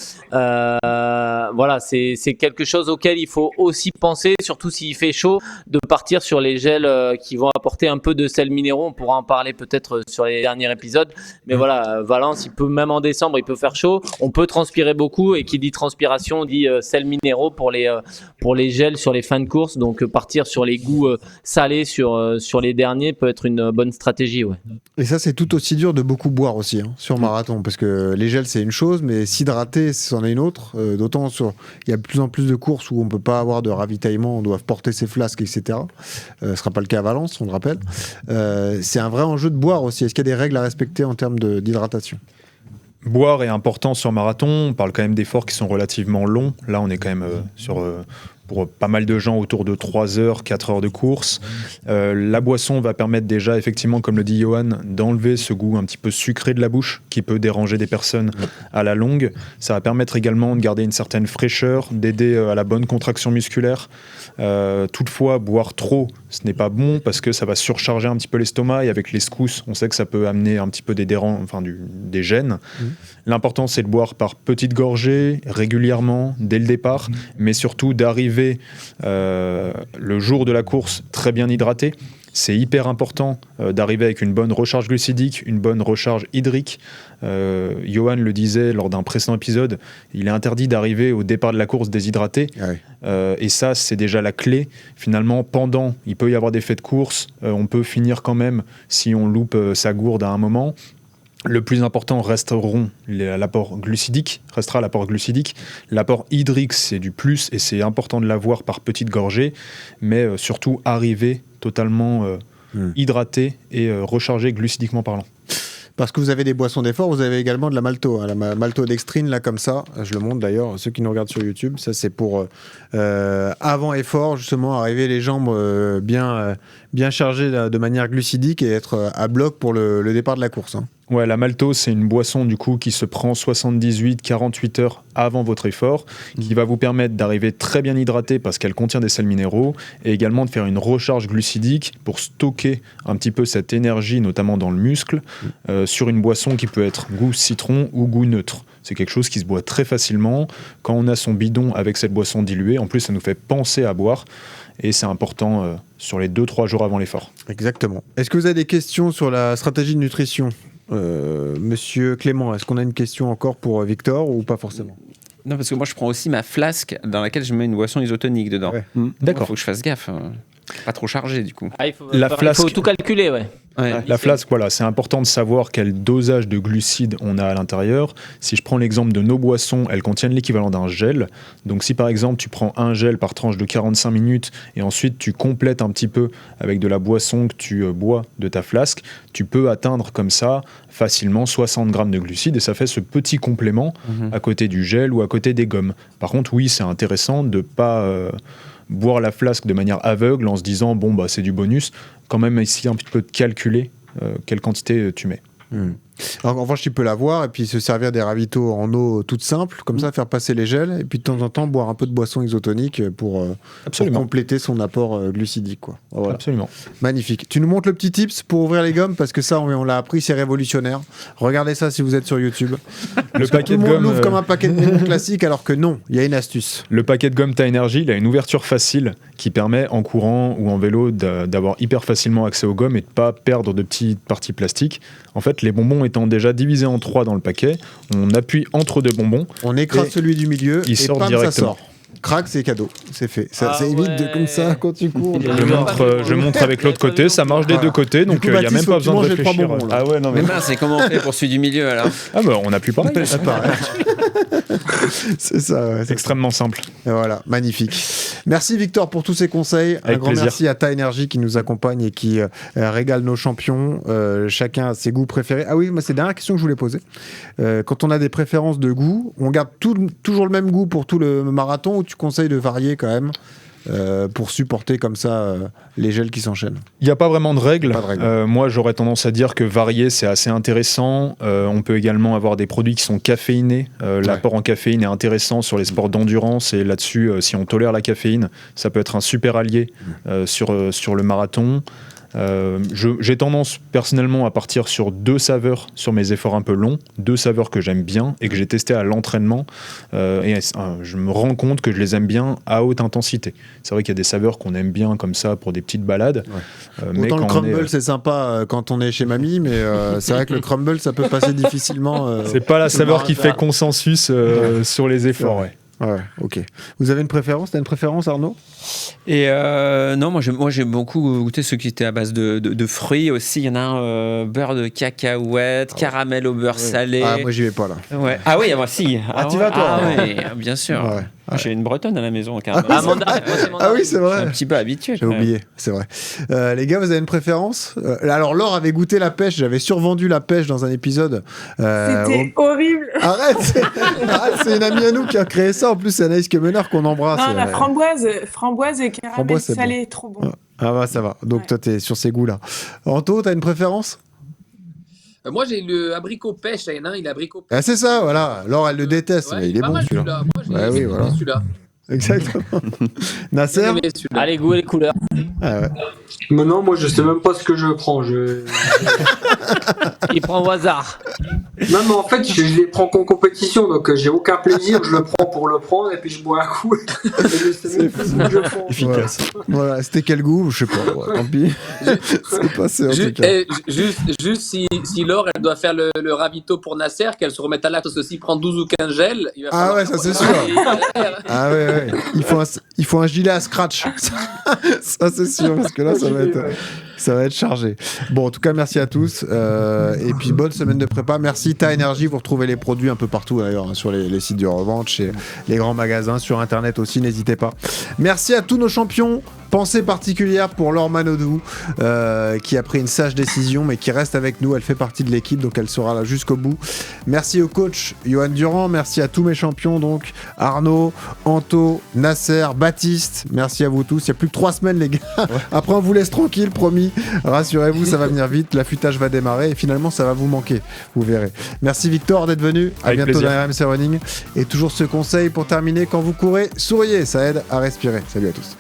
C'est quelque chose auquel il faut aussi penser, surtout s'il fait chaud, de partir sur les gels qui vont apporter un peu de sels minéraux. On pourra en parler peut-être sur les derniers épisodes. Mais Valence, il peut même en décembre, il il peut faire chaud, on peut transpirer beaucoup, et qui dit transpiration dit sels minéraux pour les gels sur les fins de course, donc partir sur les goûts salés sur les derniers peut être une bonne stratégie. Ouais. Et ça, c'est tout aussi dur de beaucoup boire aussi sur marathon, parce que les gels, c'est une chose, mais s'hydrater, c'en est une autre. D'autant il y a de plus en plus de courses où on ne peut pas avoir de ravitaillement, on doit porter ses flasques, etc. Ce ne sera pas le cas à Valence, on le rappelle. C'est un vrai enjeu de boire aussi. Est-ce qu'il y a des règles à respecter en termes d'hydratation ? Boire est important sur marathon. On parle quand même d'efforts qui sont relativement longs. Là, on est quand même pour pas mal de gens autour de 3 heures, 4 heures de course. La boisson va permettre déjà, effectivement, comme le dit Johan, d'enlever ce goût un petit peu sucré de la bouche qui peut déranger des personnes à la longue. Ça va permettre également de garder une certaine fraîcheur, d'aider à la bonne contraction musculaire. Toutefois, boire trop, ce n'est pas bon parce que ça va surcharger un petit peu l'estomac, et avec les secousses, on sait que ça peut amener un petit peu des gènes. L'important, c'est de boire par petites gorgées, régulièrement, dès le départ, mais surtout d'arriver le jour de la course très bien hydraté. C'est hyper important d'arriver avec une bonne recharge glucidique, une bonne recharge hydrique. Johan le disait lors d'un précédent épisode, il est interdit d'arriver au départ de la course déshydraté. Et ça, c'est déjà la clé. Finalement, il peut y avoir des faits de course. On peut finir quand même si on loupe sa gourde à un moment. Le plus important restera l'apport glucidique. L'apport hydrique, c'est du plus, et c'est important de l'avoir par petites gorgées, mais surtout arriver totalement hydraté et rechargé glucidiquement parlant. Parce que vous avez des boissons d'effort, vous avez également de la malto, la maltodextrine, là, comme ça. Je le montre d'ailleurs, ceux qui nous regardent sur YouTube. Ça, c'est pour avant effort, justement, arriver les jambes bien chargées de manière glucidique et être à bloc pour le départ de la course. Ouais, la malto, c'est une boisson du coup qui se prend 78-48 heures avant votre effort, qui va vous permettre d'arriver très bien hydraté parce qu'elle contient des sels minéraux, et également de faire une recharge glucidique pour stocker un petit peu cette énergie, notamment dans le muscle, sur une boisson qui peut être goût citron ou goût neutre. C'est quelque chose qui se boit très facilement quand on a son bidon avec cette boisson diluée. En plus, ça nous fait penser à boire, et c'est important sur les 2-3 jours avant l'effort. Exactement. Est-ce que vous avez des questions sur la stratégie de nutrition ? Monsieur Clément, est-ce qu'on a une question encore pour Victor ou pas forcément ? Non, parce que moi je prends aussi ma flasque dans laquelle je mets une boisson isotonique dedans. Ouais. D'accord. Il faut que je fasse gaffe. Pas trop chargé du coup. Il faut tout calculer, ouais. La flasque, voilà, c'est important de savoir quel dosage de glucides on a à l'intérieur. Si je prends l'exemple de nos boissons, elles contiennent l'équivalent d'un gel. Donc si par exemple tu prends un gel par tranche de 45 minutes et ensuite tu complètes un petit peu avec de la boisson que tu bois de ta flasque, tu peux atteindre comme ça facilement 60 grammes de glucides, et ça fait ce petit complément à côté du gel ou à côté des gommes. Par contre, oui, c'est intéressant de ne pas boire la flasque de manière aveugle en se disant bon bah c'est du bonus, quand même essayer un petit peu de calculer quelle quantité tu mets. Alors, en revanche, tu peux l'avoir et puis se servir des ravitaux en eau toute simple, comme ça, faire passer les gels, et puis de temps en temps boire un peu de boisson isotonique pour compléter son apport glucidique, quoi. Voilà. Absolument. Magnifique. Tu nous montres le petit tips pour ouvrir les gommes, parce que ça, on l'a appris, c'est révolutionnaire. Regardez ça si vous êtes sur YouTube. Le paquet tout de le monde gomme l'ouvre comme un paquet de bonbons classique, alors que non, il y a une astuce. Le paquet de gomme Ty-Energy, il a une ouverture facile qui permet en courant ou en vélo d'avoir hyper facilement accès aux gommes et de ne pas perdre de petites parties plastiques. En fait, les bonbons étant déjà divisés en 3 dans le paquet, on appuie entre 2 bonbons. On écrase celui du milieu il et sort pam, directement. ça sort. Crac, c'est cadeau, c'est fait. Ça, c'est évite comme ça quand tu cours. Je montre avec l'autre côté, ça marche des deux côtés, donc il n'y a même pas besoin de réfléchir. Ah ouais, non, mais c'est comment on fait pour celui du milieu alors ? Ah bah on appuie pareil. C'est ça, ouais, c'est extrêmement simple. Et voilà, magnifique. Merci Victor pour tous ces conseils. Avec un grand plaisir. merci à Ty-Energy qui nous accompagne et qui régale nos champions. Chacun a ses goûts préférés. Ah oui, moi c'est la dernière question que je voulais poser. Quand on a des préférences de goût, on garde toujours le même goût pour tout le marathon, ou tu conseilles de varier quand même pour supporter comme ça les gels qui s'enchaînent? Il n'y a pas vraiment de règles. Pas de règles. Moi, j'aurais tendance à dire que varier, c'est assez intéressant. On peut également avoir des produits qui sont caféinés. L'apport en caféine est intéressant sur les sports d'endurance. Et là-dessus, si on tolère la caféine, ça peut être un super allié sur le marathon. J'ai tendance personnellement à partir sur 2 saveurs sur mes efforts un peu longs, 2 saveurs que j'aime bien et que j'ai testé à l'entraînement. Je me rends compte que je les aime bien à haute intensité. C'est vrai qu'il y a des saveurs qu'on aime bien comme ça pour des petites balades. Ouais. Autant le crumble, c'est sympa quand on est chez mamie, mais c'est vrai que le crumble, ça peut passer difficilement. C'est pas la saveur qui fait consensus sur les efforts. Ouais, ok. Vous avez une préférence? T'as une préférence, Arnaud? Et non, moi j'ai beaucoup goûté ceux qui étaient à base de fruits aussi. Il y en a un beurre de cacahuète, caramel au beurre salé. Ah, moi j'y vais pas là. Ouais. Ah oui, moi si. Tu vas toi? Oui, bien sûr. Ouais. J'ai une bretonne à la maison, carrément. Ah oui, c'est vrai. Un petit peu habitué. J'ai oublié, c'est vrai. Les gars, vous avez une préférence? Alors, Laure avait goûté la pêche. J'avais survendu la pêche dans un épisode. C'était horrible. Arrête, c'est une amie à nous qui a créé ça. En plus, c'est Anaïs Kemenard qu'on embrasse. Non, la framboise et caramel salé, trop bon. Ah bah ça va. Donc toi, t'es sur ces goûts-là. Anto, t'as une préférence? Moi, j'ai le abricot pêche. Il y en a un, il est abricot pêche. Ah, c'est ça, voilà. Laure, elle le déteste, mais il est bon celui-là. Moi, j'ai voilà. celui-là. Exactement. Nasser? Allez, goût et les couleurs. Ah ouais. Mais non, moi je sais même pas ce que je prends. Il prend au hasard. Non, mais en fait, je les prends qu'en compétition, donc j'ai aucun plaisir. Je le prends pour le prendre et puis je bois un coup. Efficace. Voilà, c'était quel goût? Je sais pas. Ouais, tant pis. C'est passé en tout cas. Juste si Laure, elle doit faire le ravito pour Nasser, qu'elle se remette à l'acte aussi, prendre 12 ou 15 gels. Ah ouais, ça c'est sûr. Ah ouais. Il faut un gilet à scratch. Ça c'est sûr, parce que là ça va être chargé. Bon, en tout cas, merci à tous. Et puis bonne semaine de prépa. Merci Ta Énergie. Vous retrouvez les produits un peu partout d'ailleurs, hein, sur les sites de revente, chez les grands magasins, sur internet aussi, n'hésitez pas. Merci à tous nos champions. Pensée particulière pour Laure Manodou, qui a pris une sage décision, mais qui reste avec nous. Elle fait partie de l'équipe, donc elle sera là jusqu'au bout. Merci au coach Johan Durand. Merci à tous mes champions, donc Arnaud, Anto, Nasser, Baptiste. Merci à vous tous. Il n'y a plus que 3 semaines, les gars. Ouais. Après, on vous laisse tranquille, promis. Rassurez-vous, ça va venir vite. L'affûtage va démarrer et finalement, ça va vous manquer. Vous verrez. Merci Victor d'être venu. À bientôt dans RMC Running. Et toujours ce conseil pour terminer, quand vous courez, souriez. Ça aide à respirer. Salut à tous.